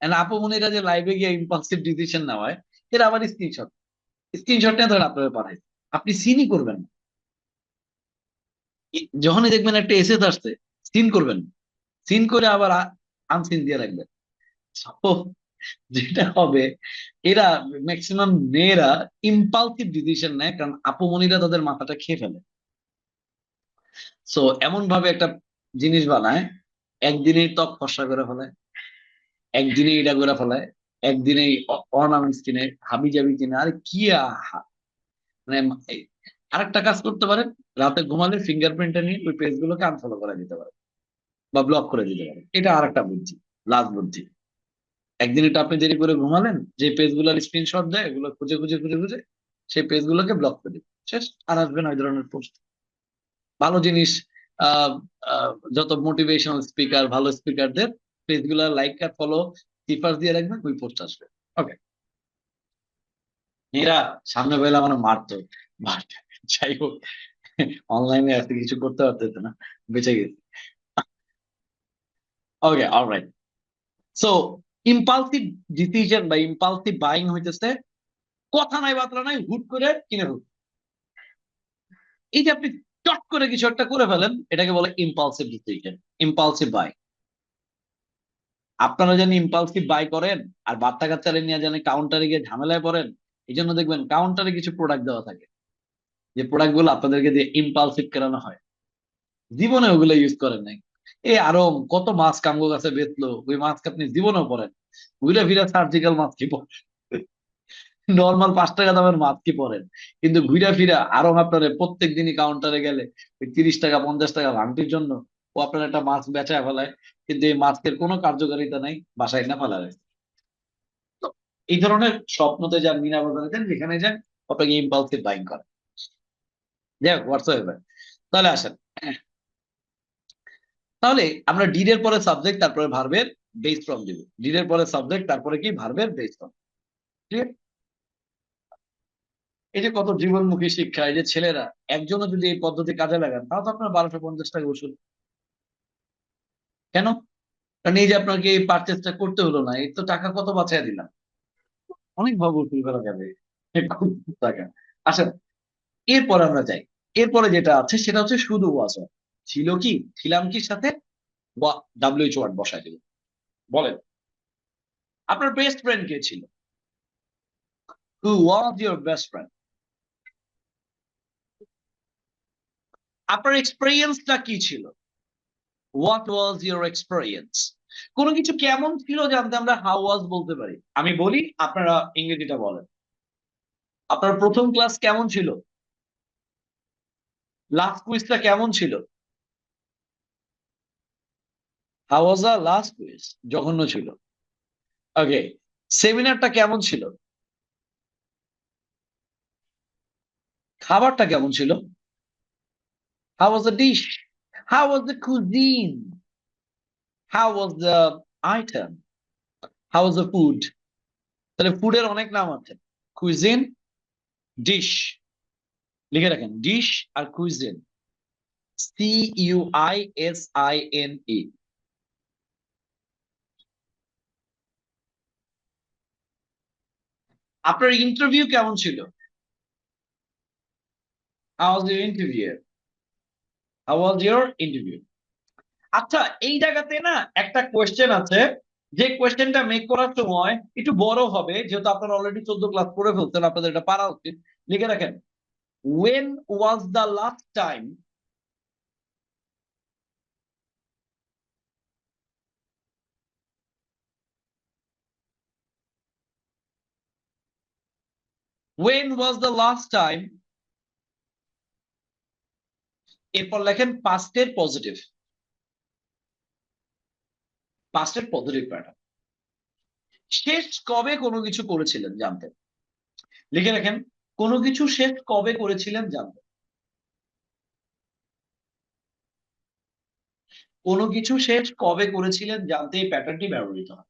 And আপু বোনেরা যে লাইভে গিয়ে ইম্পালসিভ ডিসিশন নেওয়ায়, এরা আবার স্ক্রিনশট নিয়ে ধরেন আপনারা পাঠায়, আপনি সিনই করবেন না। যখনই দেখবেন একটা এসএস আসছে, সিন করবেন, সিন করে আবার আনসিন দিয়ে রাখবেন। So, যেটা হবে, এরা ম্যাক্সিমাম মেয়েরা ইম্পালসিভ ডিসিশন নেয়, কারণ আপুমনিরা তাদের মাথাটা খেয়ে ফেলে। সো এমন ভাবে একটা জিনিস বানায়, একদিনেই ত্বক ফর্সা করে ফেলায়, একদিনেই এটা করে ফেলায়, একদিনেই অর্নামেন্টস কিনে, হাবি জাবি কিনে, আর কি মানে আরেকটা কাজ করতে পারেন, রাতে ঘুমালে ফিঙ্গারপ্রিন্টটা নিয়ে ওই পেজ গুলোকে আনফলো করে দিতে পারে বা ব্লক করে দিতে পারে। এটা আরেকটা বুদ্ধি, লাস্ট বুদ্ধি। একদিন এটা আপনি দেরি করে ঘুমালেন, যে পেজ গুলোর স্ক্রিনশট দেয় এগুলো খুঁজে খুঁজে খুঁজে খুঁজে সেই পেজ গুলোকে ব্লক করে দিন, শেষ। আর আসবেন ওই ধরনের পোস্ট, ভালো জিনিস। আহ যত মোটিভেশনাল স্পিকার, ভালো স্পিকারদের পেজ গুলা লাইক আর ফলো টিপার দিয়ে রাখবেন, ওই পোস্ট আসবে। ওকে, এরা সামনে পেলে আমার মারতো, বাট যাই হোক, অনলাইনে আজকে কিছু করতে পারতেছে না, বেঁচে গেছে। ওকে, অলরাইট। সো ইম্পালসিভ ডিসিশন বা ইম্পালসিভ বাইং হইতেছে কথা নাই বার্তা নাই হুট করে কিনে ফেলুন। এই যে আপনি চট করে কিছু একটা করে ফেলেন, এটাকে বলে ইম্পালসিভ ডিসিশন, ইম্পালসিভ বাই। আপনারা জানি ইম্পালসিভ বাই করেন আর বাচ্চা কাচ্চারে নিয়ে জানি কাউন্টারে গিয়ে ঝামেলায় পড়েন। এই জন্য দেখবেন কাউন্টারে কিছু প্রোডাক্ট দেওয়া থাকে, যে প্রোডাক্ট গুলো আপনাদেরকে দিয়ে ইম্পালসিভ করানো হয়, জীবনে ওগুলো ইউজ করেন নাই। এই আরো কত মাছ কামগো গাছে বেচলো, ওই মাছকে আপনি জীবনেও পড়েন, ঘুরে ফিরে সার্জিক্যাল মাছ কি পড়েন, নর্মাল 5 টাকা দামের মাছ কি পড়েন, কিন্তু ঘুরে ফিরে আরো আপনার প্রত্যেক দিনই কাউন্টারে গেলে ওই 30 টাকা 50 টাকা ভাঙতির জন্য ও আপনার একটা মাছ বেচায় ফেলায়, কিন্তু এই মাছের কোনো কার্যকারিতা নাই, বাসায় না ফেলা হয়। তো এই ধরনের স্বপ্নতে যান, মিনা বাজারে যান, যেখানে যান, আপনাকে ইম্পালসিভ বাইং করে। যাই হোক, হোয়াটসঅ্যাপ। তাহলে আসেন, তাহলে আমরা ডিড এর পরে সাবজেক্ট, তারপরে ভার্বের বেস ফর্ম দিব। ডিড এর পরে সাবজেক্ট, তারপরে কি ভার্বের বেস ফর্ম। ঠিক আছে? এই যে কত জীবনমুখী শিক্ষা, এই যে ছেলেরা একজনও যদি এই পদ্ধতি কাজে লাগান, তাহলে তো আপনার 1250 টাকা ওষুধ। কেন? কারণ এই যে আপনাকে এই পারচেসটা করতে হলো না, এই তো টাকা কত বাঁচায় দিলাম, অনেক ভাবে উসুল করা যাবে, খুব টাকা। আচ্ছা, এরপরে আমরা যাই। এরপরে যেটা আছে সেটা হচ্ছে শুধু ওয়াজ। ছিল কি, ছিলাম কি সাথে ডাব্লিউএইচ ওয়ার্ড বসায় দেব। বলেন, আপনার বেস্ট ফ্রেন্ড কে ছিল? হু ওয়াজ ইউর বেস্ট ফ্রেন্ড? আপনার এক্সপেরিয়েন্সটা কি ছিল? What was your experience? কোনো কিছু কেমন ছিল জানতে আমরা হাউ ওয়াজ বলতে পারি। আমি বলি, আপনারা ইংরেজিটা বলেন। আপনার প্রথম ক্লাস কেমন ছিল? লাস্ট কুইজটা কেমন ছিল? How was the last quiz? জঘন্য ছিল। ওকে, সেমিনারটা কেমন ছিল? খাবারটা কেমন ছিল? How was the dish? How was the cuisine? How was the item? How was the food? তাহলে ফুডের অনেক নাম আছে, কুইজিন, ডিশ। লিখে রাখেন, ডিশ আর কুইজিন, CUISINE। আপনার ইন্টারভিউ কেমন ছিল? How was your interview? How was your interview? আচ্ছা, এই জায়গাতে না একটা কোয়েশ্চেন আছে, যে কোয়েশ্চেনটা মেক করার সময় একটু বড় হবে, যেহেতু আপনারা অলরেডি 14 ক্লাস করে ফেলছেন, আপনাদের এটা পারা উচিত। লিখে রাখেন, when was the last time? when was the last time? এরপর লেখেন পাস্টের পজিটিভ, পাস্টের পজিটিভ প্যাটার্ন। শেষ কবে কোনো কিছু করেছিলেন জানতেন? লিখে রাখেন, কোনো কিছু শেষ কবে করেছিলেন জানতেন। কোনো কিছু শেষ কবে করেছিলেন জানতে এই প্যাটার্নটি ব্যবহৃত হয়।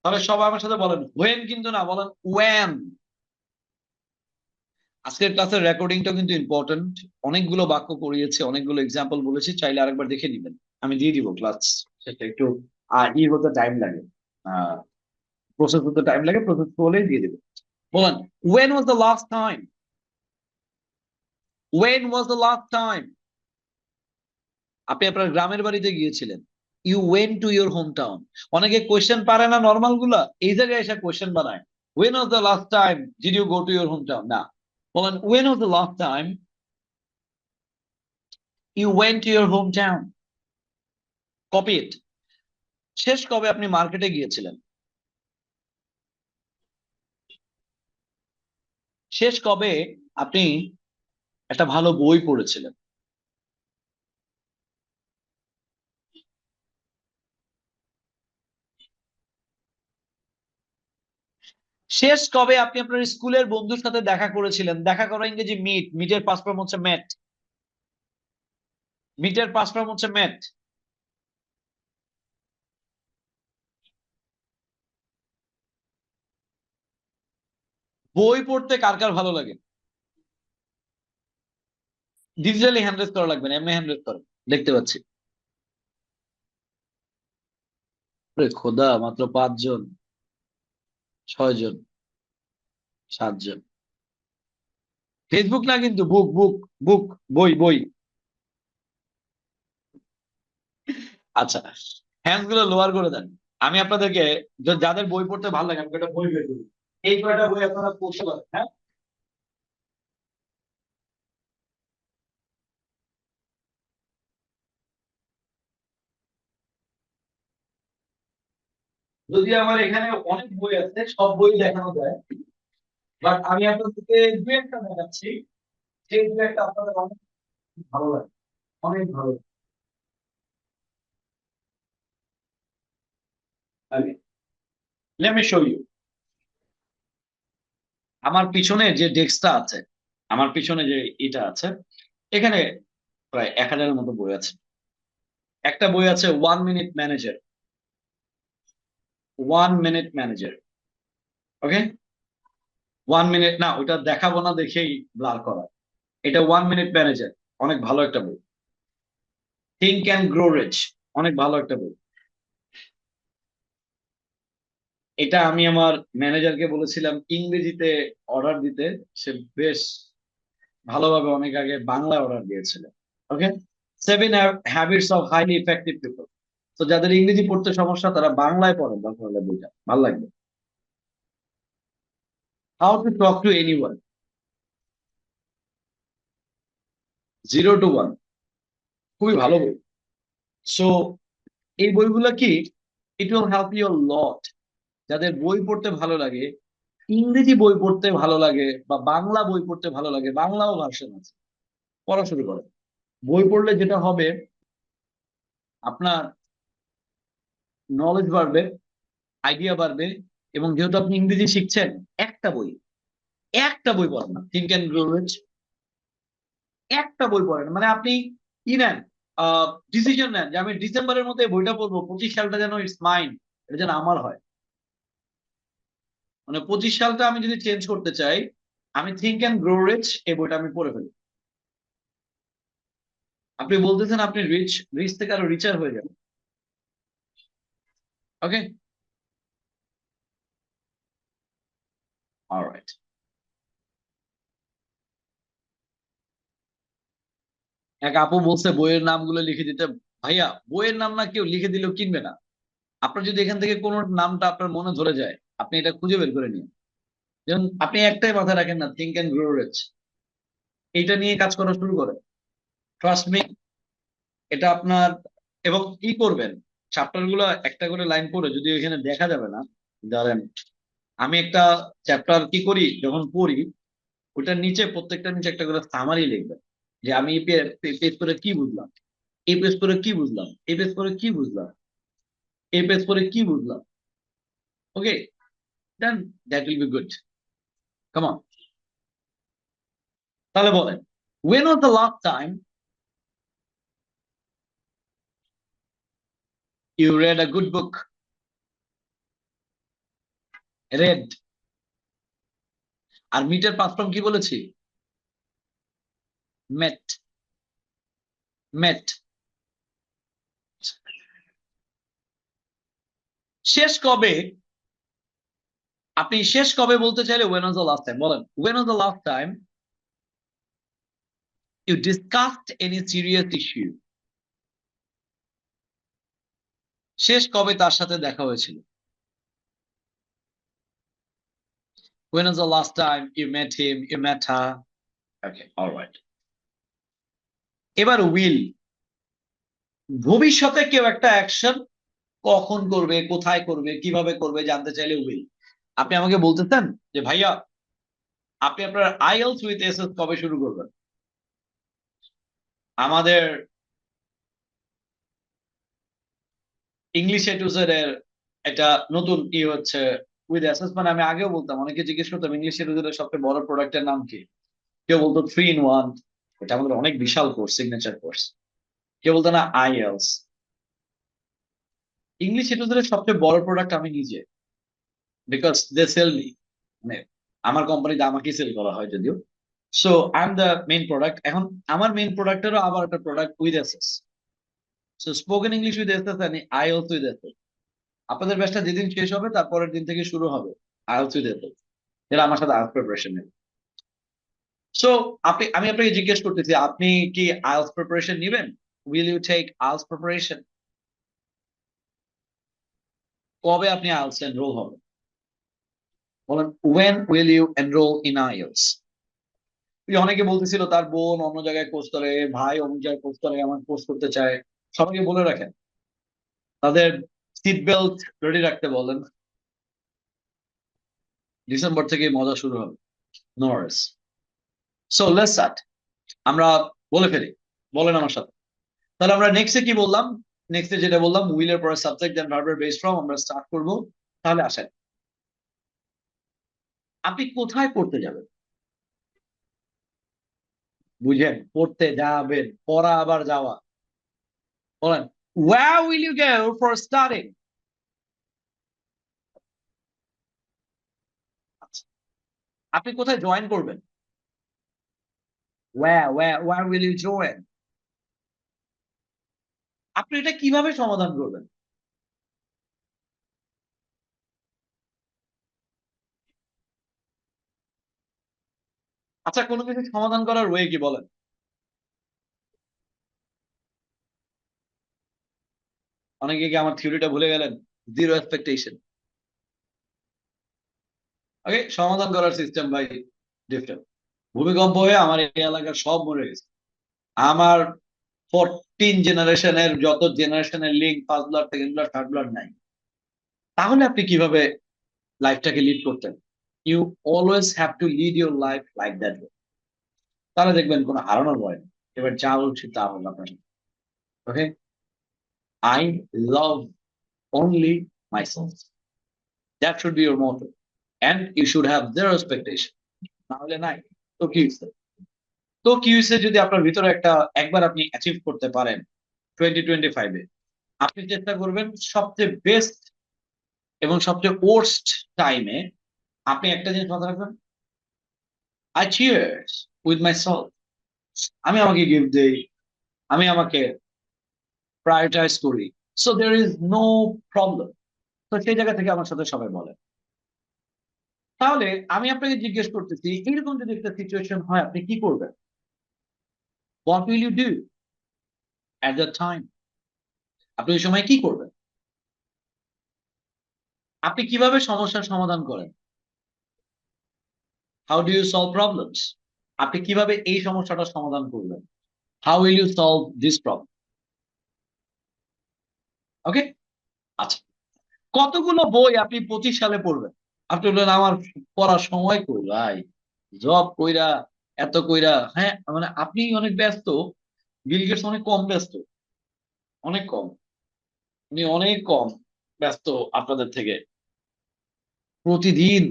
তাহলে সবাই আমার সাথে বলেন, ওয়েন কিন্তু না, বলেন ওয়েন। আজকের ক্লাসের রেকর্ডিংটাও কিন্তু ইম্পর্টেন্ট। অনেকগুলো বাক্য করিয়েছে, অনেকগুলো এক্সাম্পল বলেছি, চাইলে আরেকবার দেখে নিবেন। আমি দিয়ে দিব ক্লাস সেটা একটু হতে টাইম লাগে, প্রসেস হতে টাইম লাগে, প্রসেস হলেই দিয়ে দিব। বলেন, when was the last time? When was the last time আপনি আপনার গ্রামের বাড়িতে গিয়েছিলেন? You went to your home town. অনেকে কোয়েশ্চেন পারে না, নর্মাল গুলা এই জায়গায় এসে কোয়েশ্চেন বানায়। When was the last time did you go to your home town? না, বলেন when was the last time you went to your home town. Copy it. শেষ কবে আপনি মার্কেটে গিয়েছিলেন? শেষ কবে আপনি একটা ভালো বই পড়েছিলেন? শেষ কবে আপনি আপনার স্কুলের বন্ধুর সাথে দেখা করেছিলেন? দেখা করা ইংরেজি মিট, মিটের পাঁচ ফর্ম হচ্ছে ম্যাট, মিটের পাঁচ ফর্ম হচ্ছে ম্যাট। বই পড়তে কার কার ভালো লাগে? ডিজিটালি হ্যান্ডেল করা লাগবে না, এমনি হ্যান্ডেল করেন, দেখতে পাচ্ছি। আরে খোদা, মাত্র 5 জন, 6 জন, 7 জন। ফেসবুক না কিন্তু, বুক বুক, বুক, বই বই। আচ্ছা, হ্যান্ডস গুলো লোয়ার করে দেন। আমি আপনাদেরকে যাদের বই পড়তে ভালো লাগে, আমি একটা বই বের করি। এই কয়টা বই আপনারা পড়তে পারেন, হ্যাঁ? যদি আমার এখানে অনেক বই আছে, সব বই দেখানো যায়, বাট আমি আপনাদেরকে দু একটা দেখাচ্ছি, সেই দু একটা আপনাদের অনেক ভালো লাগে, অনেক ভালো লাগে। Let me show you. আমার পিছনে যে ডেস্কটা আছে, আমার পিছনে যে এটা আছে, এখানে প্রায় 1000-এর মতো বই আছে। একটা বই আছে 1 মিনিট ম্যানেজার, 1 মিনিট ম্যানেজার। ওকে, 1 মিনিট না, ওটা দেখাবো না দেখেই ব্লার করা। এটা 1 মিনিট ম্যানেজার, অনেক ভালো একটা বই। থিঙ্ক অ্যান্ড গ্রো রিচ, অনেক ভালো একটা বই। এটা আমি আমার ম্যানেজারকে বলেছিলাম ইংরেজিতে অর্ডার দিতে, সে বেশ ভালোভাবে অনেক আগে বাংলায় অর্ডার দিয়েছিল। ওকে, 7 habits of highly effective people. তো যাদের ইংরেজি পড়তে সমস্যা, তারা বাংলায় পড়েন, দরকার হলে বইটা ভালো লাগবে। How to talk to anyone, 0 to 1, খুবই ভালো বই। সো এই বইগুলো কি, it will help you lot. যাদের বই পড়তে ভালো লাগে, ইংরেজি বই পড়তে ভালো লাগে, বা বাংলা বই পড়তে ভালো লাগে, বাংলাও ভার্সন আছে, পড়া শুরু করে। বই পড়লে যেটা হবে, আপনার নলেজ বাড়বে, আইডিয়া বাড়বে। এবং যেহেতু আপনি ইংরেজি শিখছেন, একটা বই একটা বই পড়েন না, থিঙ্ক অ্যান্ড গ্রো রিচ, একটা বই পড়েন, মানে আপনি ই নেন, ডিসিশন নেন যে আমি ডিসেম্বরের মধ্যে এই বইটা পড়বো, 25 সালটা যেন ইটস মাইন্ড, এটা যেন আমার হয়। মানে 25 সালটা আমি যদি চেঞ্জ করতে চাই, আমি থিঙ্ক অ্যান্ড গ্রো রিচ এই বইটা আমি পড়ে ফেলি। আপনি বলতেছেন আপনি রিচ, রিচ থেকে আরো রিচার হয়ে যাবেন। ওকে, অলরাইট। এক আপু বলছে বইয়ের নামগুলো লিখে দিতে। ভাইয়া, বইয়ের নাম না কেউ লিখে দিলেও কিনবে না। আপনার যদি এখান থেকে কোনো নামটা আপনার মনে ধরে যায়, আপনি এটা খুঁজে বের করে নিন। যেমন আপনি একটাই মাথায় রাখেন না, থিঙ্ক অ্যান্ড গ্রো রিচ, এইটা নিয়ে কাজ করা শুরু করেন। ট্রাস্ট মি, এটা আপনার, এবং কি করবেন, চ্যাপ্টার গুলো একটা করে লাইন পড়ে, যদি এখানে দেখা যাবে না, ধরেন আমি একটা চ্যাপ্টার কি করি যখন পড়ি, ওটার নিচে প্রত্যেকটা নিচে একটা করে সামারি লিখবেন, যে আমি এই পেজ করে কি বুঝলাম, এই পেজ করে কি বুঝলাম, এই পেজ করে কি বুঝলাম, এই পেজ করে কি বুঝলাম। Okay, then that will be good. Come on, তাহলে বলেন, when was the last time you read a good book? read, আর মিটের পাঁচ ফর্ম কি বলেছি? met, met। শেষ কবে, আপনি শেষ কবে বলতে চাইলে when was the last time বলেন, when was the last time you discussed any serious issue? শেষ কবে তার সাথে দেখা হয়েছিল? when was the last time you met him, you met her? Okay, all right. এবার উইল, ভবিষ্যতে কেউ একটা অ্যাকশন কখন করবে, কোথায় করবে, কিভাবে করবে জানতে চাইলে উইল। আপনি আমাকে বলতেছেন যে ভাইয়া, আপনি আপনার আইএলস উইথ এসএস কবে শুরু করবেন? আমাদের ইংলিশ এ টু জেড এর এটা নতুন হচ্ছে উইথ এসএস। মানে আমি আগেও বলতাম, অনেকে জিজ্ঞেস করতাম ইংলিশ এ টু জেড এর সবচেয়ে বড় প্রোডাক্টের নাম কি, কেউ বলতো 3 in 1, এটা আমাদের অনেক বিশাল কোর্স, সিগনেচার কোর্স। কেউ বলতো না IELTS. English A to Z এর সবচেয়ে বড় প্রোডাক্ট আমি নিজে, বিকজ দে সেল মি, মানে আমার কোম্পানিতে আমাকেই সেল করা হয় যদিও। So I am the main product. এখন আমার মেইন প্রোডাক্টেরও আবার একটা product with SS. So spoken English with SS and IELTS with SS. আপনাদের ব্যাচটা যেদিন শেষ হবে তারপরের দিন থেকে শুরু হবে আইএলস উইথ এসএস, যেটা আমার সাথে আইএলস প্রিপারেশন নেবে। সো আমি আপনাকে জিজ্ঞেস করতেছি, আপনি কি আইএলস প্রিপারেশন নেবেন? Will you take IELTS preparation? কবে আপনি আইএলস এনরোল হবেন বলেন, when will you enroll in IELTS? অনেকে বলতেছিল তার বোন অন্য জায়গায় কোর্স করে, ভাই অন্য জায়গায় কোর্স করে, আমার কোর্স করতে চায়। সবাইকে বলে রাখেন তাদের সিট বেল্ট রেডি রাখতে বলেন, ডিসেম্বর থেকে মজা শুরু হবে। No Warsi. So let's start, আমরা বলে ফেলি, বলেন আমার সাথে। তাহলে আমরা নেক্সটে কি বললাম? নেক্সটে যেটা বললাম, উইলের পরে সাবজেক্ট দেন ভার্বের বেস ফর্ম, আমরা স্টার্ট করব। তাহলে আসেন, আপনি কোথায় পড়তে যাবেন? বুঝেন, পড়তে যাবেন, পড়া আবার যাওয়া। বলেন, where will you go for studying? আচ্ছা, আপনি কোথায় জয়েন করবেন? where will you join? আপনি এটা কিভাবে সমাধান করবেন? আচ্ছা, কোনো কিছু সমাধান করার ওয়ে কি বলেন? অনেকে কি আমার থিওরিটা ভুলে গেলেন? Zero expectation. ওকে, সমাধান করার সিস্টেম ভাই ডিফারেন্ট। ভূমিকম্প হয়ে আমার এই এলাকার সব মরে গেছে। আমার 14 জেনারেশনের যত জেনারেশনের link, first blood, second blood, third blood নাই। তাহলে আপনি কিভাবে লাইফটাকে লিড করতেন? You always have to lead your life like that. তাহলে দেখবেন কোনো হারানোর ভয় নেই। এবার যা বলছি তা হলো আপনার। Okay, I love only myself, that should be your motto, and you should have their expectation. না হলে নাই। তো কি হয়েছে? তো কি হয়েছে যদি আপনার ভিতরে একটা একবার আপনি অ্যাচিভ করতে পারেন 2025-এ, আপনি চেষ্টা করবেন সবচেয়ে বেস্ট এবং সবচেয়ে ওর্স্ট টাইমে আপনি একটা জিনিস মাথায় রাখবেন, I cheers with myself. আমি আমাকে গিফট দেই, আমি আমাকে প্রায়োরিটাইজ করি, so there is no problem. তো সেই জায়গা থেকে আমার সাথে সবাই বলে। তাহলে আমি আপনাকে জিজ্ঞেস করতেছি, এরকম যদি একটা সিচুয়েশন হয় আপনি কি করবেন? What will you do at that time? আপনি ওই সময় কি করবেন? আপনি কিভাবে সমস্যার সমাধান করেন? How do you solve problems? আপনি কিভাবে এই সমস্যাটা সমাধান করবেন? How will you solve this problem? Okay, আচ্ছা। কতগুলো বই আপনি 25 সালে পড়বেন? আপনি বললেন আমার পড়ার সময় কই ভাই, জব কইরা, এত কইরা, হ্যাঁ মানে আপনি অনেক ব্যস্ত, বিল গেটস অনেক কম ব্যস্ত, অনেক কম, উনি অনেক কম ব্যস্ত আপনাদের থেকে। প্রতিদিন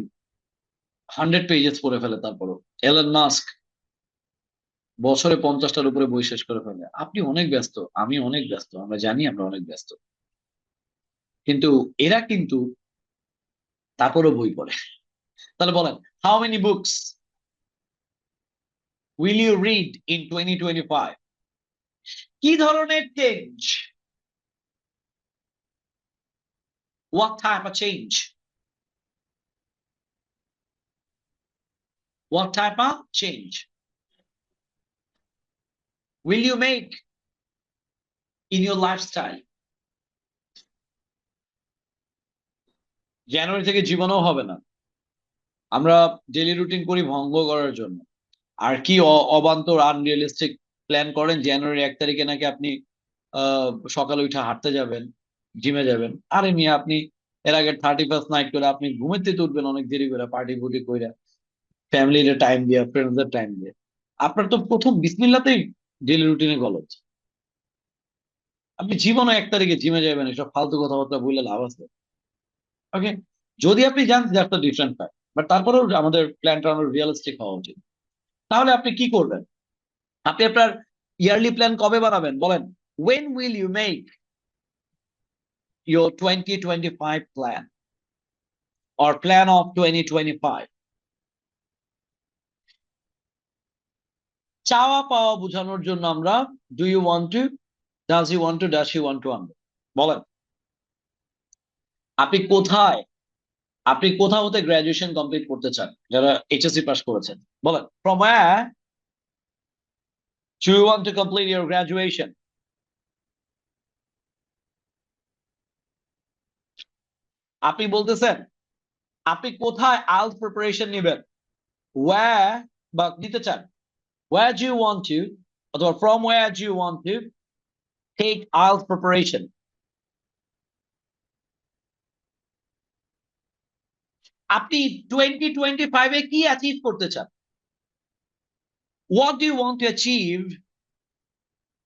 100 পেজেস পড়ে ফেলে। তারপরও এলন মাস্ক বছরে 50টার উপরে বই শেষ করে ফেলে। আপনি অনেক ব্যস্ত, আমি অনেক ব্যস্ত, আমরা জানি আমরা অনেক ব্যস্ত, কিন্তু এরা কিন্তু তারপরও বই পড়ে। তাহলে বলেন, how many books will you read in 2025? কি ধরনের চেঞ্জ? What type of change? What type of change will you make in your lifestyle? জানুয়ারি থেকে জীবনেও হবে না। আমরা ডেইলি রুটিন করি ভঙ্গ করার জন্য। আর কি অবান্তর আনরিয়ালিস্টিক প্ল্যান করেন, জানুয়ারি 1 তারিখে নাকি আপনি সকালে উঠে হাঁটতে যাবেন, জিমে যাবেন। আরে মিয়া, আপনি এর আগে 31st নাইট করে আপনি ঘুমেতে উঠবেন অনেক দেরি করে, পার্টি ফুটি করে, ফ্যামিলির টাইম দিয়ে, ফ্রেন্ডসদের টাইম দিয়ে। আপনার তো প্রথম বিসমিল্লাতেই ডেইলি রুটিনে গলত। আপনি জীবনে 1 তারিখে জিমে যাবেন, এসব ফালতু কথাবার্তা বললে লাভ আছে? ওকে, যদি আপনি জান that's a different fact, but তারপরেও আমাদের প্ল্যানটা রিয়েলিস্টিক হওয়া উচিত। তাহলে আপনি কি করবেন? আপনি আপনার ইয়ারলি প্ল্যান কবে বানাবেন বলেন? when will you make your 2025 plan or plan of 2025? চাওয়া পাওয়া বোঝানোর জন্য আমরা do you want to, does you want to, does she want to আনবো। বলেন, আপনি কোথায়, আপনি কোথা হতে গ্রাজুয়েশন কমপ্লিট করতে চান যারা এইচএসসি পাস করেছেন? বলেন, from where do you want to complete your graduation? আপনি বলতেছেন আপনি কোথায় আইএলটিএস প্রিপারেশন নেবেন, where বা নিতে চান, where do you want to অথবা from where do you want to take IELTS preparation? আপনি 2025-এ কি অ্যাচিভ করতে চান? What do you want to achieve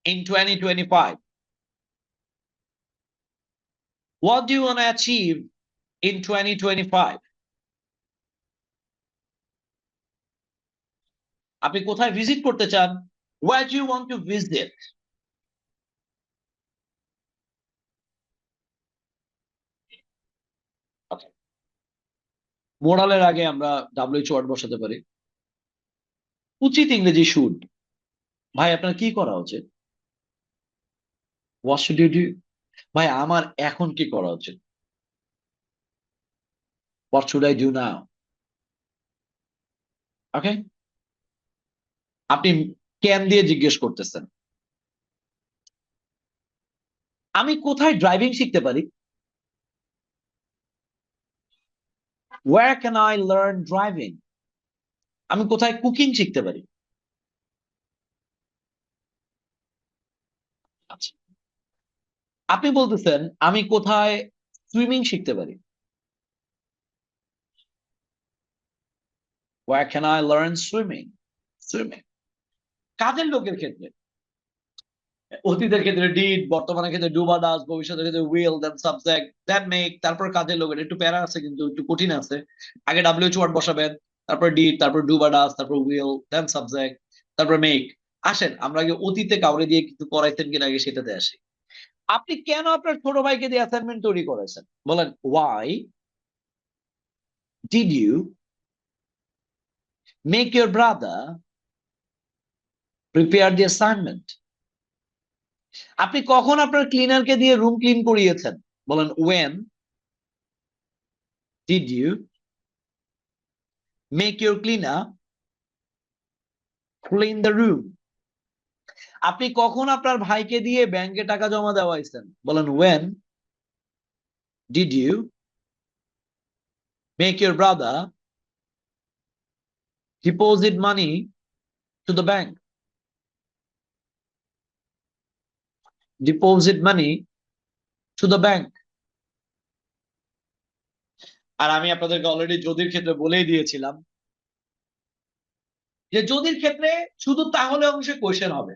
in 2025? What do you want to achieve in 2025? আপনি কোথায় ভিজিট করতে চান? Where do you want to visit? Okay. মোরালের আগে আমরা WH ওয়ার্ড বসাতে পারি। উচিত ইংরেজি শুড। ভাই আপনার কি করা উচিত? What should you do? ভাই আমার এখন কি করা উচিত? What should I do now? ওকে, আপনি ক্যান দিয়ে জিজ্ঞেস করতেছেন। আমি কোথায় ড্রাইভিং শিখতে পারি? Where can I learn driving? আমি কোথায় কুকিং শিখতে পারি? আচ্ছা, আপনি বলতেছেন আমি কোথায় সুইমিং শিখতে পারি? Where can I learn swimming? Swimming. কাজের লোকের ক্ষেত্রে অতীতের ক্ষেত্রে ডিড, বর্তমানের ক্ষেত্রে ডু বা ডাজ, ভবিষ্যতের ক্ষেত্রে will, then subject, then make, তারপর কাজের লোক। একটু প্যারা আছে কিন্তু একটু কঠিন আছে। আগে ডাব্লিউএইচ ওয়ার্ড বসাবেন, তারপর ডিড, তারপর ডু বা ডাজ, তারপর উইল, দেন সাবজেক্ট, তারপর মেক। আসেন আমরা আগে অতীতে কাউরে দিয়ে কিছু করাইতেন কিনা আগে সেটাতে আসি। আপনি কেন আপনার ছোট ভাইকে দিয়ে অ্যাসাইনমেন্ট তৈরি করেছেন? বলেন, why did you make your brother prepare the assignment? আপনি কখন আপনার ক্লিনারকে দিয়ে রুম ক্লিন করিয়েছেন? বলেন, when did you make your cleaner clean the room? আপনি কখন আপনার ভাইকে দিয়ে ব্যাংকে টাকা জমা দেওয়াইছেন? বলেন, when did you make your brother deposit money to the bank? Deposit money to the bank. আর আমি আপনাদেরকে অলরেডি যদির ক্ষেত্রে বলেই দিয়েছিলাম যে যদির ক্ষেত্রে শুধু তাহলে অংশে কোয়েশ্চেন হবে।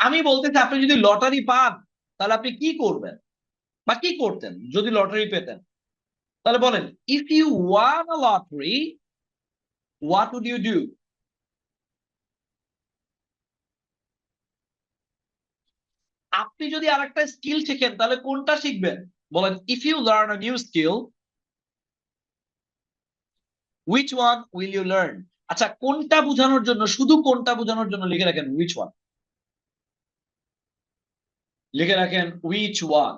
আমি বলতেছি আপনি যদি লটারি পান তাহলে আপনি কি করবেন বা কি করতেন যদি লটারি পেতেন? তাহলে বলেন, if you won a lottery what would you do? আপনি যদি আরেকটা স্কিল শিখেন তাহলে কোনটা শিখবেন? বলেন, if you learn a new skill which one will you learn? আচ্ছা, কোনটা বোঝানোর জন্য, শুধু কোনটা বোঝানোর জন্য লিখে রাখেন হুইচ ওয়ান। লিখে রাখেন হুইচ ওয়ান।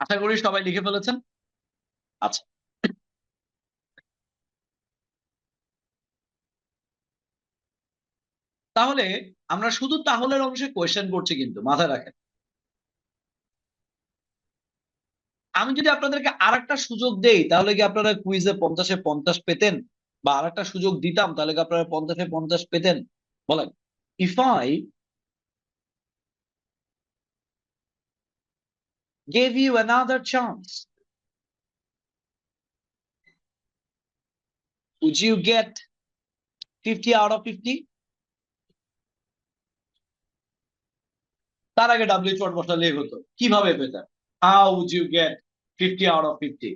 আশা করি সবাই লিখে ফেলেছেন। আচ্ছা, তাহলে আমরা শুধু তাহলের অংশে কোয়েশ্চেন করছি, কিন্তু মাথায় রাখেন আমি যদি আপনাদেরকে আরেকটা সুযোগ দেই তাহলে কি আপনারা কুইজে 50-এ 50 পেতেন? বা আরেকটা সুযোগ দিতাম তাহলে কি আপনারা 50-এ 50 পেতেন? বলেন, if I gave you another chance, would you get 50 out of 50? তার আগে ডাব্লিউ চট বসালে হতো, কিভাবে পেতেন? How would you get 50 out of 50?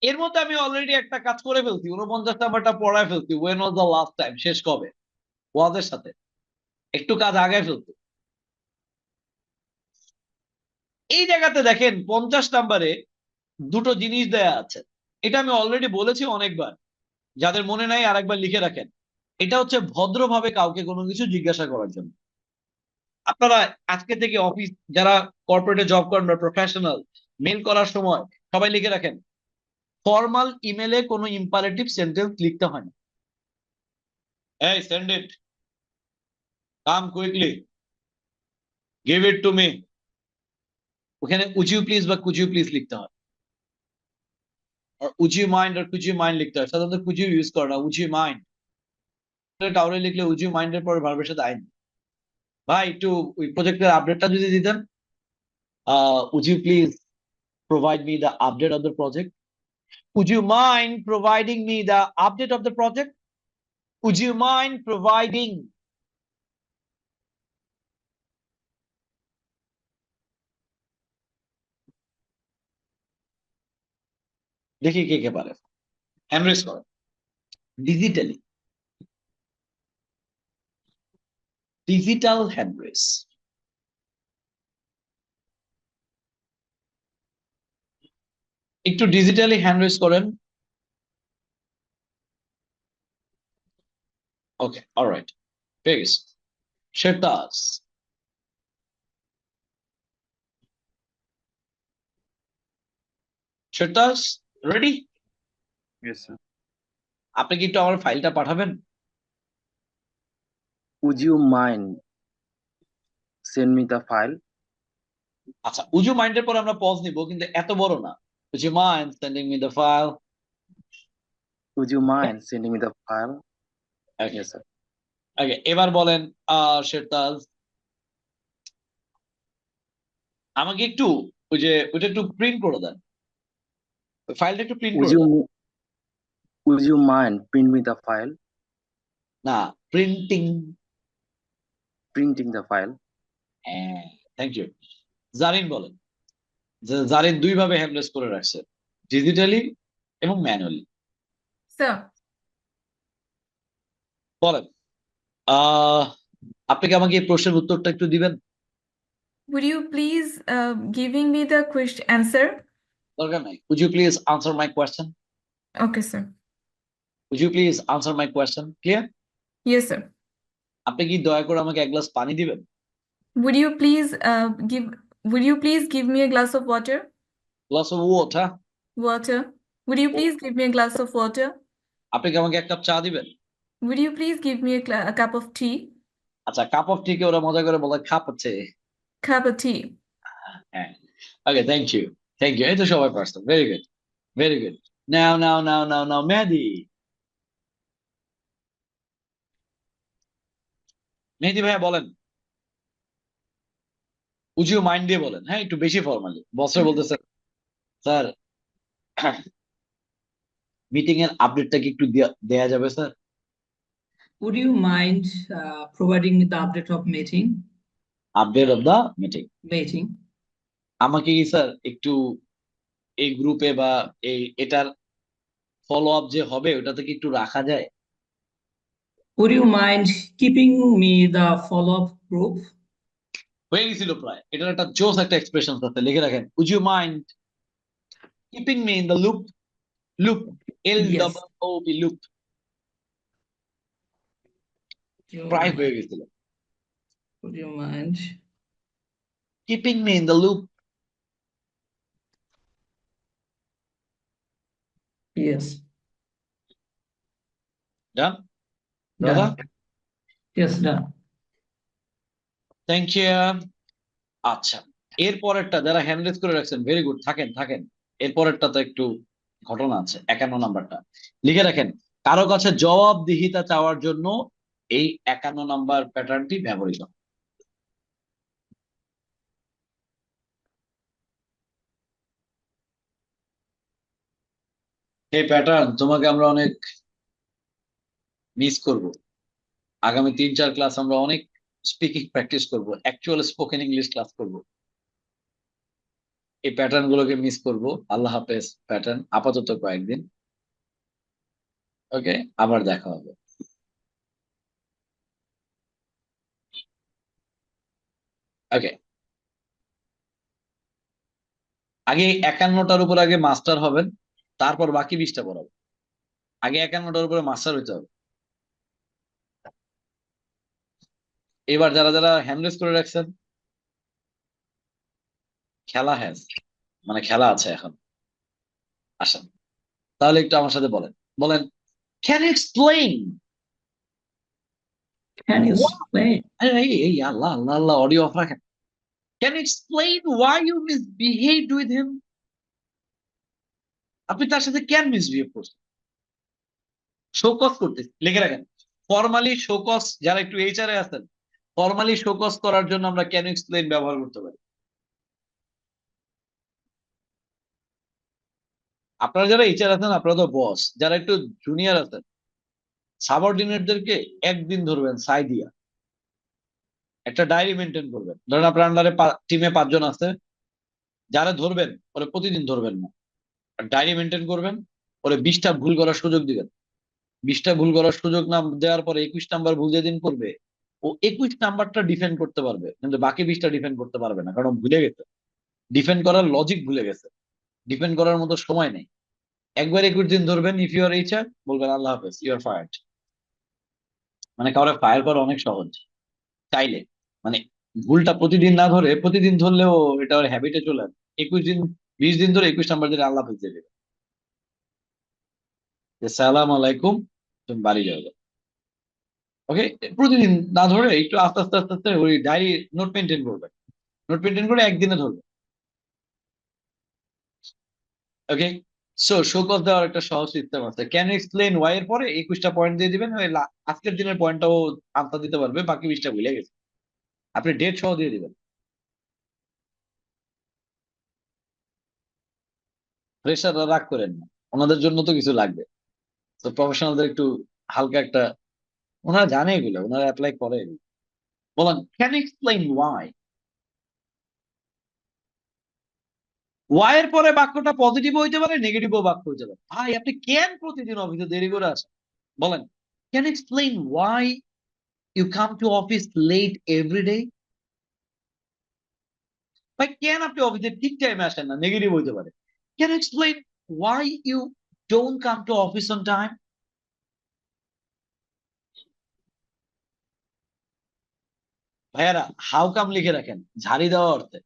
এর মধ্যে আমি অলরেডি একটা কাজ করে ফেলছি, 49 নাম্বারটা পড়ায় ফেলছি। When was the last time, শেষ কবে? ওয়াজের সাথে একটু কাজ আগায় ফেলছি। এই জায়গাতে দেখেন 50 নাম্বারে দুটো জিনিস দেয়া আছে। এটা আমি অলরেডি বলেছি অনেকবার, যাদের মনে নাই আরেকবার লিখে রাখেন। এটা হচ্ছে ভদ্রভাবে কাউকে কোনো কিছু জিজ্ঞাসা করার জন্য। আপনারা আজকে থেকে অফিস, যারা কর্পোরেটে জব করেন বা প্রফেশনাল, মেল করার সময় সবাই লিখে রাখেন, ফর্মাল ইমেলে কোনো ইম্পারেটিভ সেন্টেন্স লিখতে হয় না। এই send it, come quickly, give it to me. ওখানে উড ইউ প্লিজ বা কুড ইউ প্লিজ লিখতে হয়। আর উড ইউ মাইন্ড আর কুড ইউ মাইন্ড লিখতে হয়। সাধারণত কুড ইউ ইউজ করে না, উড ইউ মাইন্ড। কাউরে লিখলে উড ইউ মাইন্ডের পরে ভার্বের সাথে আইন। ভাই একটু ওই প্রজেক্টের আপডেটটা যদি দিতেন। Would you please provide me the update of the project? Would you mind providing me the update of the project? Would you mind providing? দেখি কে কে পারে। হ্যান্ড রেজ করে ডিজিটালি, ডিজিটাল হ্যান্ড রেজ। একটু ডিজিটালি হ্যান্ড রেজ করেন। ওকে, alright, পেয়ে গেছি। শেরতাজ, শেরতাজ ready? Yes, sir. আপনি কি একটু আমার ফাইলটা পাঠাবেন? Would you mind send me the file? আচ্ছা, উজু মাইন্ডের পর আমরা পজ নিব, কিন্তু এত বড় না। Would you mind sending me the file? Would you mind sending me the file? Okay. Yes, sir. ওকে, এবার বলেন শেরতাজ, আমাকে একটু ওই যে ওইটা একটু প্রিন্ট করে দেন, ফাইলটা একটু প্রিন্ট Would করে দেন। you would you mind print me the file? না, প্রিন্টিং। Printing the file. হ্যাঁ, থ্যাংক ইউ। জারিন বলেন, যে জারিন দুই ভাবে হ্যান্ডলেস করে রাখছে, ডিজিটালি এবং ম্যানুয়ালি। Sir, বলেন, আহ আপনি কি আমাকে এই প্রশ্নের উত্তরটা একটু দিবেন? would you please giving me the question answer? দরকার নাই। Would you please answer my question? Okay, sir. Would you please answer my question? Clear? Yes, sir. আপনি কি দয়া করে আমাকে এক গ্লাস পানি দিবেন? Would you please give me a glass of water? Glass of water? Water. Would you please give me a glass of water? আপনি কি আমাকে এক কাপ চা দিবেন? Would you please give me a cup of tea? আচ্ছা, cup of টি কে ওরা মজা করে বলে খাপ হচ্ছে। Cup of tea. হ্যাঁ, ওকে, থ্যাংক ইউ, থ্যাংক ইউ, এই তো সবাই পারছেন, ভেরি গুড, ভেরি গুড। নাও মেহেদি, মেহেদি ভাইয়া বলেন, উড ইউ মাইন্ড দিয়ে বলেন, হ্যাঁ একটু বেশি ফর্মালি। বসে বলতেছে, স্যার মিটিং এর আপডেটটা কি একটু দেয়া যাবে sir? Would you mind providing me the update of update of the meeting. meeting? আমাকে কি স্যার একটু এই গ্রুপে বা এটার ফলো আপ যে হবে ওটাতে কি একটু রাখা যায়? Would you mind keeping me the follow-up group? হয়ে গেছিল প্রায়, এটার একটা জোস একটা এক্সপ্রেশন আছে, লিখে রাখেন, would you mind keeping me in the loop. Loop, L Yes. Double O P, loop. প্রায় হয়ে গেছিল, Would you mind? Keeping me in the loop. Yes. Done দাদা, Done. Yes, done. Thank you. আচ্ছা, এর পরেরটা যারা হ্যান্ড রেজ করে রাখছেন, ভেরি গুড, থাকেন থাকেন। এর পরেরটা তো একটু ঘটনা আছে, 51 নাম্বারটা লিখে রাখেন, কারো কাছে জবাবদিহিতা চাওয়ার জন্য এই 51 নাম্বার প্যাটার্নটি ব্যবহৃত হয়। এই প্যাটার্ন তোমাকে আমরা অনেক মিস করব। আগামী 3-4 ক্লাস আমরা অনেক স্পিকিং প্র্যাকটিস করব, অ্যাকচুয়াল স্পোকেন ইংলিশ ক্লাস করব। এই প্যাটার্ন গুলোকে মিস করব। আল্লাহ হাফেজ প্যাটার্ন, আপাতত কয়েকদিন। ওকে, আবার দেখা হবে। ওকে, আগে 51টার উপর আগে মাস্টার হবেন, তারপর বাকি 20টা পড়াবো। আগে 51টার উপরে মাস্টার হইতে হবে। এবার যারা যারা হ্যান্ডরেস করে রাখছেন, খেলা হ্যাজ মানে খেলা আছে এখন, আসেন তাহলে একটু আমার সাথে বলেন, বলেন, can you explain? Can you explain? এই আল্লাহ আল্লাহ আল্লাহ, অডিও অফ রাখেন। Can you explain why you misbehaved with him? আপনি তার সাথে কেন মিসবিহেভ করছেন? শোকজ করতে লিখে রাখেন, ফর্মালি শোকজ, যারা একটু এইচআর এ আছেন, ফর্মালি শোকজ করার জন্য আমরা ক্যান এক্সপ্লেইন ব্যবহার করতে পারি। আপনারা যারা এইচআর আছেন, আপনারা তো বস, যারা একটু জুনিয়র আছেন, সাবঅর্ডিনেটদেরকে একদিন ধরবেন সাই দিয়া, একটা ডায়েরি মেনটেন করবেন। ধরেন আপনার আন্ডারে টিমে 5 জন আছে, যারা ধরবেন ওরা প্রতিদিন ধরবেন না, ডায়েরি মেনটেন করবেন, ওরে 20টা ভুল করার সুযোগ দিবেন। 20টা ভুল করার সুযোগ না দেওয়ার পরে 21 নাম্বার ভুল যেদিন করবে, ও 21 নাম্বারটা ডিফেন্ড করতে পারবে, কিন্তু বাকি 20টা ডিফেন্ড করতে পারবে না, কারণ ভুলে গেছে, ডিফেন্ড করার লজিক ভুলে গেছে, ডিফেন্ড করার মতো সময় নেই। একবার 21 দিন ধরবেন, ইফ ইউ আর এইচআর বলবেন আল্লাহ হাফেজ, ইউ আর ফায়ার্ড। মানে কাউরে ফায়ার করা অনেক সহজ চাইলে, মানে ভুলটা প্রতিদিন না ধরে, প্রতিদিন ধরলেও এটা ওর হ্যাবিটে চলে আসবে। 21 দিন 20 দিন ধরে 21 নাম্বার দিলে আল্লাহ হাফেজ দিয়ে দেবে, যে সালাম আলাইকুম, তুমি বাড়ি যাবে। ওকে, প্রতিদিন না ধরে একটু আস্তে আস্তে আস্তে আস্তে ওই ডায়েরি নোট মেনটেন করবে, নোট মেনটেন করে একদিনে ধরবে। ওকে, সো শোক অফ দেওয়ার একটা সহজ সিস্টেম আছে। ক্যান ইউ এক্সপ্লেন ওয়াই এর পরে 21টা পয়েন্ট দিয়ে দিবেন, ওই আজকের দিনের পয়েন্টটাও আনসার দিতে পারবে, বাকি 20টা ভুলে গেছে। আপনি ডেট সহ দিয়ে দিবেন। প্রেশার রাগ করেন না, ওনাদের জন্য তো কিছু লাগবে। তো প্রফেশনালদের একটু হালকা একটা, ওনারা জানে এগুলো, ওনারা অ্যাপ্লাই করে এগুলো। বলেন, can you explain why. Why এর পরে বাক্যটা পজিটিভ হইতে পারে, নেগেটিভও বাক্য হইতে পারে। ভাই আপনি কেন প্রতিদিন অফিসে দেরি করে আসেন? বলেন, can explain why you come to office late every day. ভাই কেন আপনি অফিসে ঠিক টাইমে আসেন না, নেগেটিভ হইতে পারে। Can explain why you don't come to office on time. ভাইয়ারা হাউ কাম লিখে রাখেন ঝাড়ি দেওয়া অর্থে।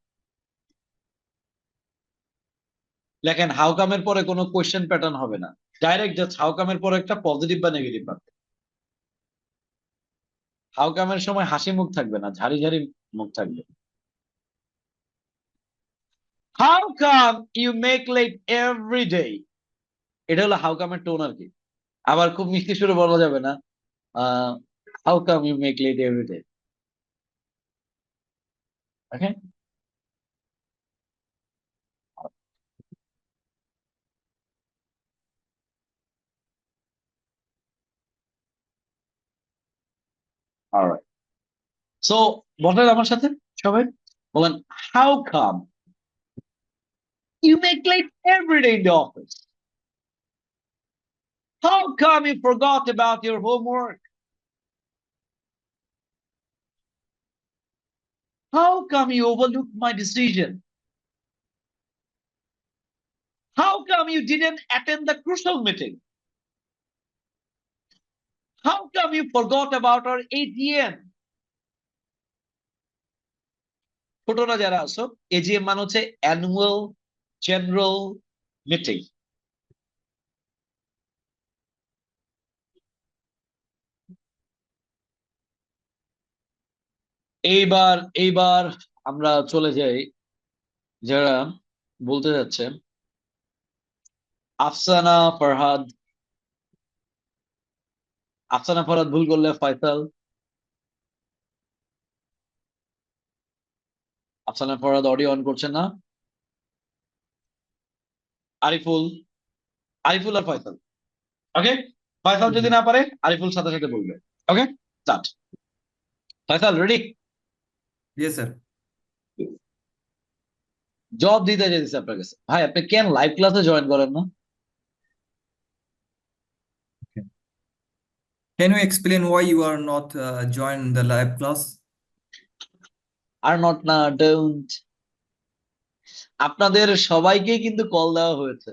লেখেন হাউ কামের পরে কোনো কোয়েশ্চেন প্যাটার্ন হবে না, ডাইরেক্ট জাস্ট হাউ কামের পরে একটা পজিটিভ বা নেগেটিভ বাক্য। হাউ কামের সময় হাসি মুখ থাকবে না, ঝাড়ি ঝাড়ি মুখ থাকবে। How come you make late every day, এটা হলো হাউ কামের টোন আর কি। আবার খুব মিষ্টি সুরে বলা যাবে না, how come you make late every day. Okay, alright. So বলেন আমার সাথে সবাই, বলেন, how come you make late every day in the office. How come you forgot about your homework. How come you overlook my decision. How come you didn't attend the crucial meeting. How come you forgot about our AGM. ছোটরা যারা আছো, AGM মানে হচ্ছে annual general meeting. এইবার এইবার আমরা চলে যাই যারা বলতে যাচ্ছে। আফসানা ফরহাদ, আফসানা ফরহাদ ভুল করলে ফয়সাল। আফসানা ফরহাদ অডিও অন করছেন না। আরিফুল, আরিফুল আর ফয়সাল। ওকে, ফয়সাল যদি না পারে আরিফুল সাথে সাথে বলবে। Okay, start. Faisal ready? Yes, sir. জব দিতে যেতেছে আপনার কাছে। ভাই আপনি কেন লাইভ ক্লাসে জয়েন করেন না? Can you explain why you are not join the live class? Are not না, ডোন্ট। আপনাদের সবাইকেই কিন্তু কল দেওয়া হয়েছে।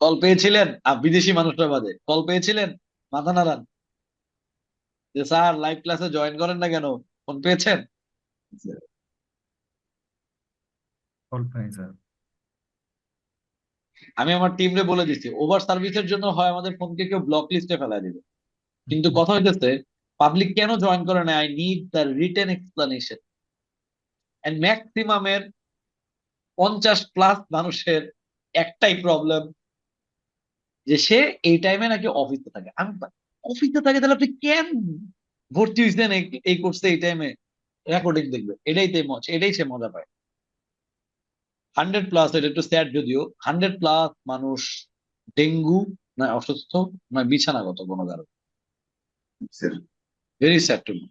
কল পেয়েছিলেন? বিদেশি মানুষরা বাদে কল পেয়েছিলেন? মাথা নাড়ান যে স্যার লাইভ ক্লাসে জয়েন করেন না কেন, ফোন পেয়েছেন? All fine, sir. আমি আমার টিমরে বলে দিচ্ছি, ওভার সার্ভিসের জন্য হয় আমাদের ফোনকে কেউ ব্লক লিস্টে ফেলা দিবে, কিন্তু কথা হইতেছে পাবলিক কেন জয়েন করে না, I need the written explanation. And ম্যাক্সিমামের 50+ মানুষের একটাই প্রবলেম, যে সে এই টাইমে নাকি অফিসে থাকে। আমি অফিসে থাকে, তাহলে আপনি কেন ভর্তি হয়েছেন এই কোর্সে এই টাইমে? রেকর্ডিং দেখবে, এটাই সে মজা পায়। 100+, এটা একটু স্যাড যদিও, 100+ মানুষ ডেঙ্গু না অসুস্থ না বিছানাগত কোনো কারণ। Very sad to me.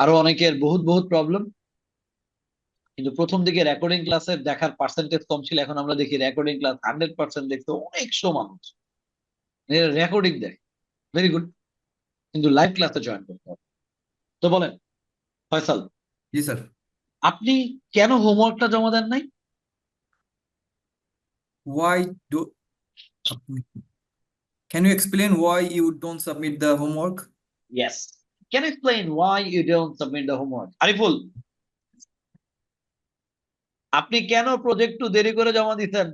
আরো অনেকের বহুত বহুত প্রবলেম, কিন্তু প্রথম দিকে রেকর্ডিং ক্লাসের দেখার পার্সেন্টেজ কম ছিল, এখন আমরা দেখি রেকর্ডিং ক্লাস 100% দেখতে অনেকশো মানুষ রেকর্ডিং দেয়। ভেরি গুড, কিন্তু লাইভ ক্লাসে জয়েন করতে হবে। তো বলেন ফয়সাল, Yes, sir. আপনি কেন হোমওয়ার্কটা জমা দেন নাই? Why do Can you explain why you don't submit the homework? Yes. Can you explain why you don't submit the homework? Ariful, আপনি কেন প্রজেক্ট দেরি করে জমা দিতেন?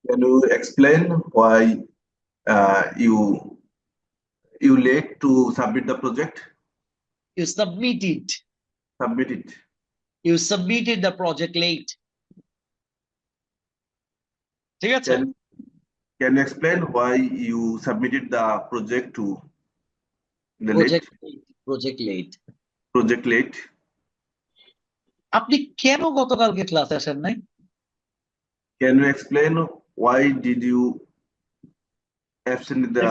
Can you explain why you late to submit the project? You submitted Submit it. the project late. ঠিক আছে? Can you explain why you submitted the project to the project late. project late? আপনি কেন গতকালকে ক্লাসে আসেন নাই? Can you explain why did you absent the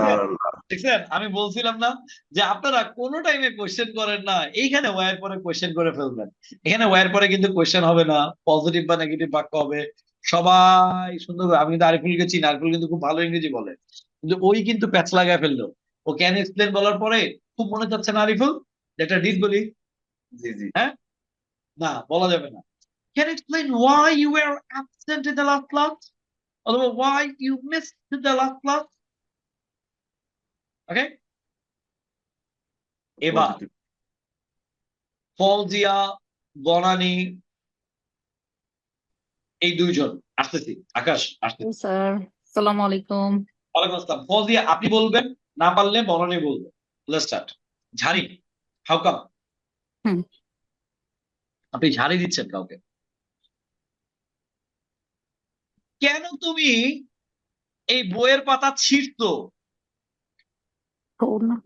দেখছেন, আমি বলছিলাম না যে আপনারা কোনো টাইমে কোয়েশ্চেন করেন না, এইখানে ওয়ার পরে কোয়েশ্চেন করে ফেলবেন। এখানে ওয়ার পরে কিন্তু কোয়েশ্চেন হবে না, পজিটিভ বা নেগেটিভ বাক্য হবে। সবাই সুন্দর করে, আমি কিন্তু আরিফুলকে চিনি, আরিফুল কিন্তু খুব ভালো ইংরেজি বলে, কিন্তু ওই কিন্তু প্যাচ লাগায় ফেললো। ও ক্যান এক্সপ্লেন বলার পরে খুব মনে চাচ্ছে না আরিফুল, একটা ডিট বলি। জি জি হ্যাঁ, না বলা যাবে না। Can you explain why you were absent in the last class? অথবা why you missed the last class? Okay? এবার positive. ফৌজিয়া, বনানী, এই দুইজন আসতেছি। আকাশ আসতেছি। স্যার সালাম আলাইকুম। ওয়ালাইকুম আসসালাম। ফৌজিয়া আপনি বলবেন, না পারলে বনানী বলবে। Let's start. ঝাড়ি, হাউ কাম? হুম। আপনি ঝাড়ি দিচ্ছেন কাউকে, কেন তুমি এই বইয়ের পাতা ছিঁড়তো? টোর না,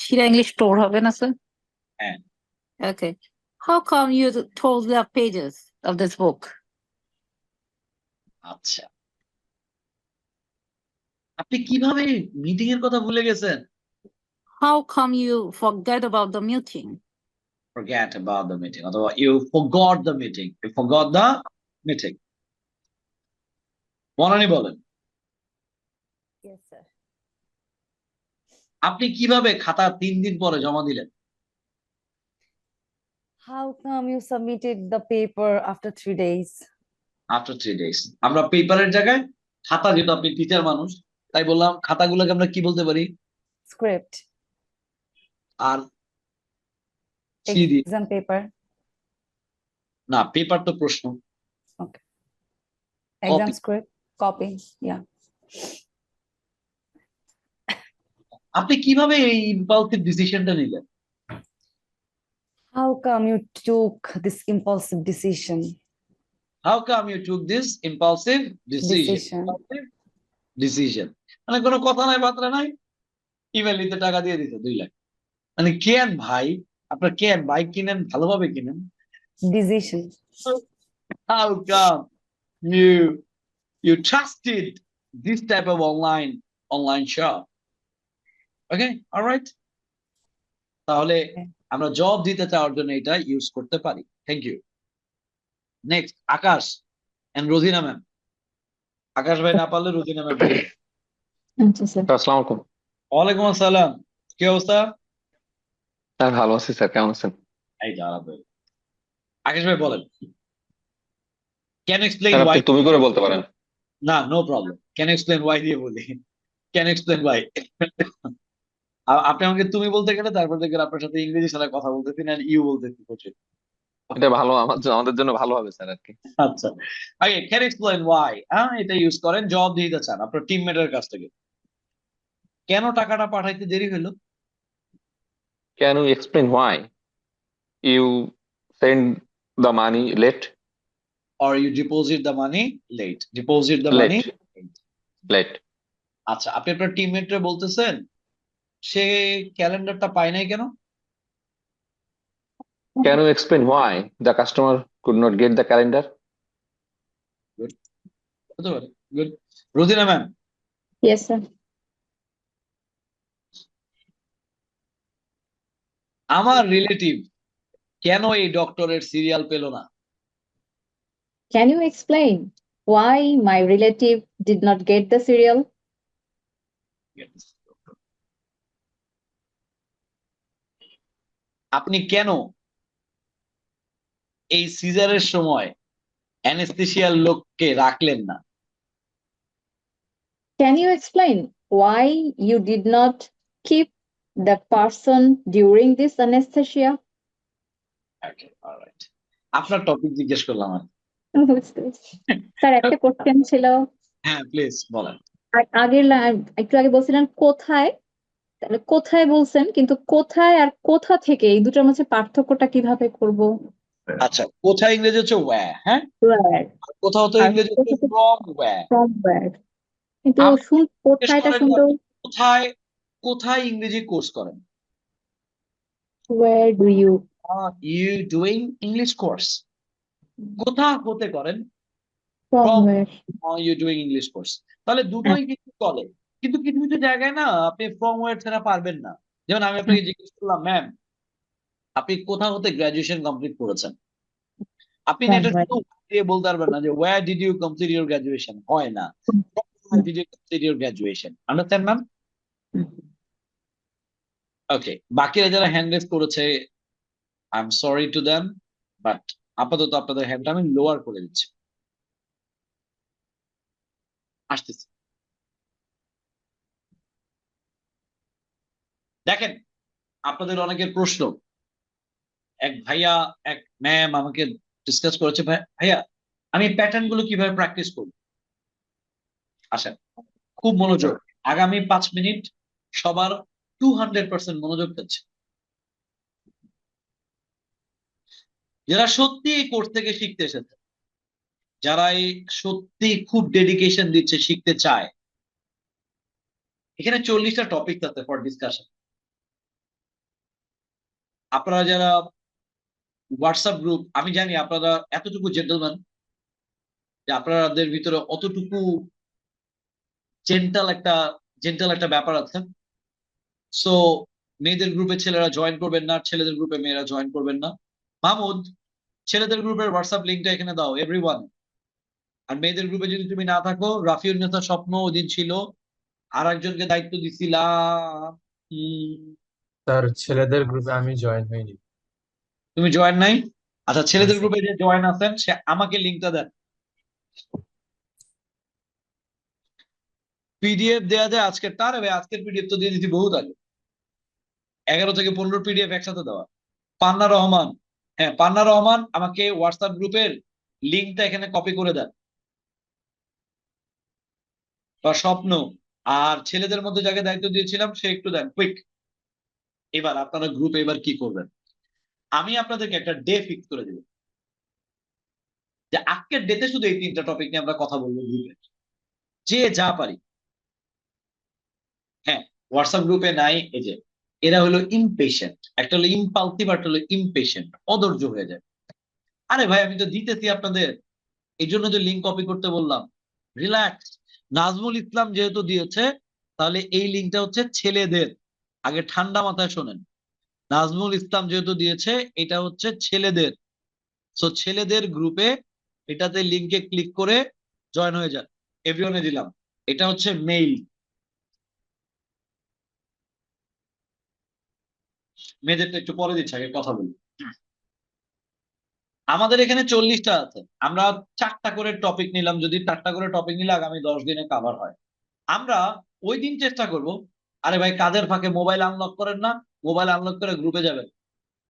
শিরা ইংলিশ টোর হবে না স্যার? হ্যাঁ। Okay, how come you tore the pages of this book? আচ্ছা, আপনি কিভাবে মিটিং এর কথা ভুলে গেছেন? How come you forget about the meeting? Forget about the meeting, অথবা you forgot the meeting, you forgot the meeting। Banani বলেন, Yes, sir. আপনি কিভাবে খাতা 3 দিন পরে জমা দিলেন? How come you submitted the paper after 3 days? After 3 days। আমরা পেপারের জায়গায় খাতা, যেহেতু আপনি টিচার মানুষ তাই বললাম খাতাগুলোকে আমরা কি বলতে পারি? Script, আর সিডি exam paper, না, পেপার তো প্রশ্ন। exam Copy. script, copy. Yeah. আপনি কিভাবে এই ইম্পালসিভ ডিসিশনটা নিলেন? How come you took this impulsive decision? How come you took this impulsive decision? Decision মানে কোনো কথা নাই, বার্তা নাই, ইমেল দিতে টাকা দিয়ে দিতে 2 লাখ। মানে কেন ভাই, আপনার কেন বাইক কিনেন, ভালোভাবে কিনেন। Decision. How come you trusted this type of online shop? Okay, all right, তাহলে আমরা জব দিতে চাওয়ার জন্য এটা ইউজ করতে পারি। Thank you. Next Akash and Rozina ma'am. Akash ভাই না পারলে রোজিনা ম্যাম। আসসালামু আলাইকুম। ওয়ালাইকুম আসসালাম, কি অবস্থা? স্যার ভালো আছি স্যার, কেমন আছেন? এই দাঁড়াবে। আকাশ ভাই বলেন, ক্যান এক্সপ্লেইন স্যার ওয়াই? আপনি তুমি করে বলতে পারেন। না, no problem, can explain why দিয়ে বলি। Can explain why. আপনি আমাকে তুমি বলতে গেলে তারপর দেখবেন আপনার সাথে ইংরেজি ছাড়া কথা বলতেছি না, ইউ বলতেছি প্রচুর। এটা ভালো, আমাদের জন্য ভালো হবে স্যার আর কি। আচ্ছা, আগে ক্যান এক্সপ্লেইন ওয়াই, এটা ইউজ করেন জব দিতে চান আপনার টিমমেটের কাছ থেকে। কেন টাকাটা পাঠাইতে দেরি হলো? Can you explain why you send the money late? or you deposit the money late, deposit the money late. আচ্ছা, আপনি আপনার টিমমেটরে বলতেছেন সে ক্যালেন্ডারটা পায় নাই কেন? Can you explain why the customer could not get the calendar? হতে পারে। Good. Rojina ma'am, Yes, sir. আমার রিলেটিভ কেন এই ডক্টরের সিরিয়াল পেল না? Can you explain why my relative did not get the serial? আপনি কেন এই সিজারের সময় অ্যানেস্থেসিয়ার লোককে রাখলেন না? Can you explain why you did not keep the person during this anesthesia? Okay, all right. আপনার টপিক জিজ্ঞেস করলাম আমি। স্যার একটা কোশ্চেন ছিল, হ্যাঁ প্লিজ বলেন। আগের একটু আগে বলছিলেন কোথায়, তাহলে কোথায় বলছেন, কিন্তু কোথায় আর কোথা থেকে এই দুটোর মাঝে পার্থক্যটা কিভাবে করব? আচ্ছা, কোথায় ইংরেজি হচ্ছে where, হ্যাঁ? where আর কোথাও তো আর ইংরেজি হচ্ছে কোথা থেকে from where. from where কিন্তু আপনি জিজ্ঞেস কোথায়টা করেন যে শুনতেও আপনি কোথায় কোথায় ইংরেজি কোর্স করেন? where do you Are you doing English course? কোথা হতে করেন? from From where are you doing English course? তাহলে দুটোই কিন্তু চলে, কিন্তু কিছু কিছু জায়গায় না আপনি from where ছাড়া পারবেন না। যেমন আমি আপনাকে জিজ্ঞেস করলাম, ম্যাম আপনি কোথা হতে গ্রাজুয়েশন কমপ্লিট করেছেন? আপনি from নেটে where শুধু দিয়ে বলতে পারবেন না যে where did you complete your graduation, হয় না। Where did you complete your graduation? Understand, ma'am? Okay, বাকিরা যারা হ্যান্ড রেজ করেছে I am sorry to them, but আপাতত আপনাদের হ্যান্ডটা আমি লোয়ার করে দিচ্ছি। আসতেছি। দেখেন, আপনাদের অনেকের প্রশ্ন, এক ভাইয়া এক ম্যাম আমাকে ডিসকাস করেছে, ভাইয়া আমি প্যাটার্ন গুলো কিভাবে প্র্যাকটিস করব? আসেন, খুব মনোযোগ, আগামী 5 মিনিট সবার 200% মনোযোগ দিচ্ছে। যারা সত্যি এই কোর্স থেকে শিখতে এসেছে, যারা এই সত্যি খুব ডেডিকেশন দিচ্ছে, শিখতে চায়, এখানে 40টা টপিক আছে ফর ডিসকাশন। আপনারা যারা হোয়াটসঅ্যাপ গ্রুপ, আমি জানি আপনারা এতটুকু জেন্টলম্যান যে আপনাদের ভিতরে অতটুকু জেন্টাল একটা ব্যাপার আছে। সো মেয়েদের গ্রুপে ছেলেরা জয়েন করবেন না, ছেলেদের গ্রুপে মেয়েরা জয়েন করবেন না। মাহমুদ, ছেলেদের গ্রুপের হোয়াটসঅ্যাপ লিঙ্কটা এখানে দাও এভরিওয়ান। আর মেয়েদের গ্রুপে যদি তুমি না থাকো, রাফিউন নেতা স্বপ্ন ওদিন ছিল, আর একজনকে দায়িত্ব দিছিলাম। স্যার ছেলেদের গ্রুপে আমি জয়েন হইনি। তুমি জয়েন নাই? আচ্ছা, ছেলেদের স্যার। গ্রুপে যে জয়েন আছেন সে আমাকে লিঙ্কটা দেন। পিডিএফ দেয়া যায় আজকের, তার আজকের পিডিএফ তো দিয়ে দিচ্ছি বহুত আগে, 11 থেকে 15 পিডিএফ একসাথে দেওয়া। পান্না রহমান, হ্যাঁ পান্না রহমান, আমাকে হোয়াটসঅ্যাপ গ্রুপের লিঙ্কটা এখানে কপি করে দেন। বা স্বপ্ন, আর ছেলেদের মধ্যে যাকে দায়িত্ব দিয়েছিলাম সে একটু দেন কুইক। এবার আপনারা গ্রুপে এবার কি করবেন, আমি আপনাদেরকে একটা ডে ফিক্স করে দেব যে আজকের ডেতে শুধু এই 3টা টপিক নিয়ে আমরা কথা বলবো গ্রুপে, যে যা পারি। হ্যাঁ, হোয়াটসঅ্যাপ গ্রুপে নাই, এই যে এরা হলো ইমপেশেন্ট, একটা হলো ইম্পালসিভ, একটা হলো ইমপেশেন্ট, অধৈর্য হয়ে যায়। আরে ভাই আমি তো দিতেছি আপনাদের, এই জন্য তো লিঙ্ক কপি করতে বললাম। রিল্যাক্স। নাজমুল ইসলাম যেহেতু দিয়েছে, তাহলে এই লিঙ্কটা হচ্ছে ছেলেদের, আগে ঠান্ডা মাথায় শোনেন। নাজমুল ইসলাম যেহেতু দিয়েছে, এটা হচ্ছে ছেলেদের। সো ছেলেদের গ্রুপে এটাতে লিঙ্কে ক্লিক করে জয়েন হয়ে যান। এভরিওনে দিলাম, এটা হচ্ছে মেইল। মেয়েদেরটা একটু পরে দিচ্ছে, আগে কথা বলি। আমাদের এখানে 40টা আছে, আমরা 4টা করে টপিক নিলাম, যদি 4টা করে টপিক নিলে আগামী 10 দিনে কভার হয়। আমরা ওই দিন চেষ্টা করব, আরে ভাই কাজের ফাঁকে মোবাইল আনলক করেন না, মোবাইল আনলক করে গ্রুপে যাবেন,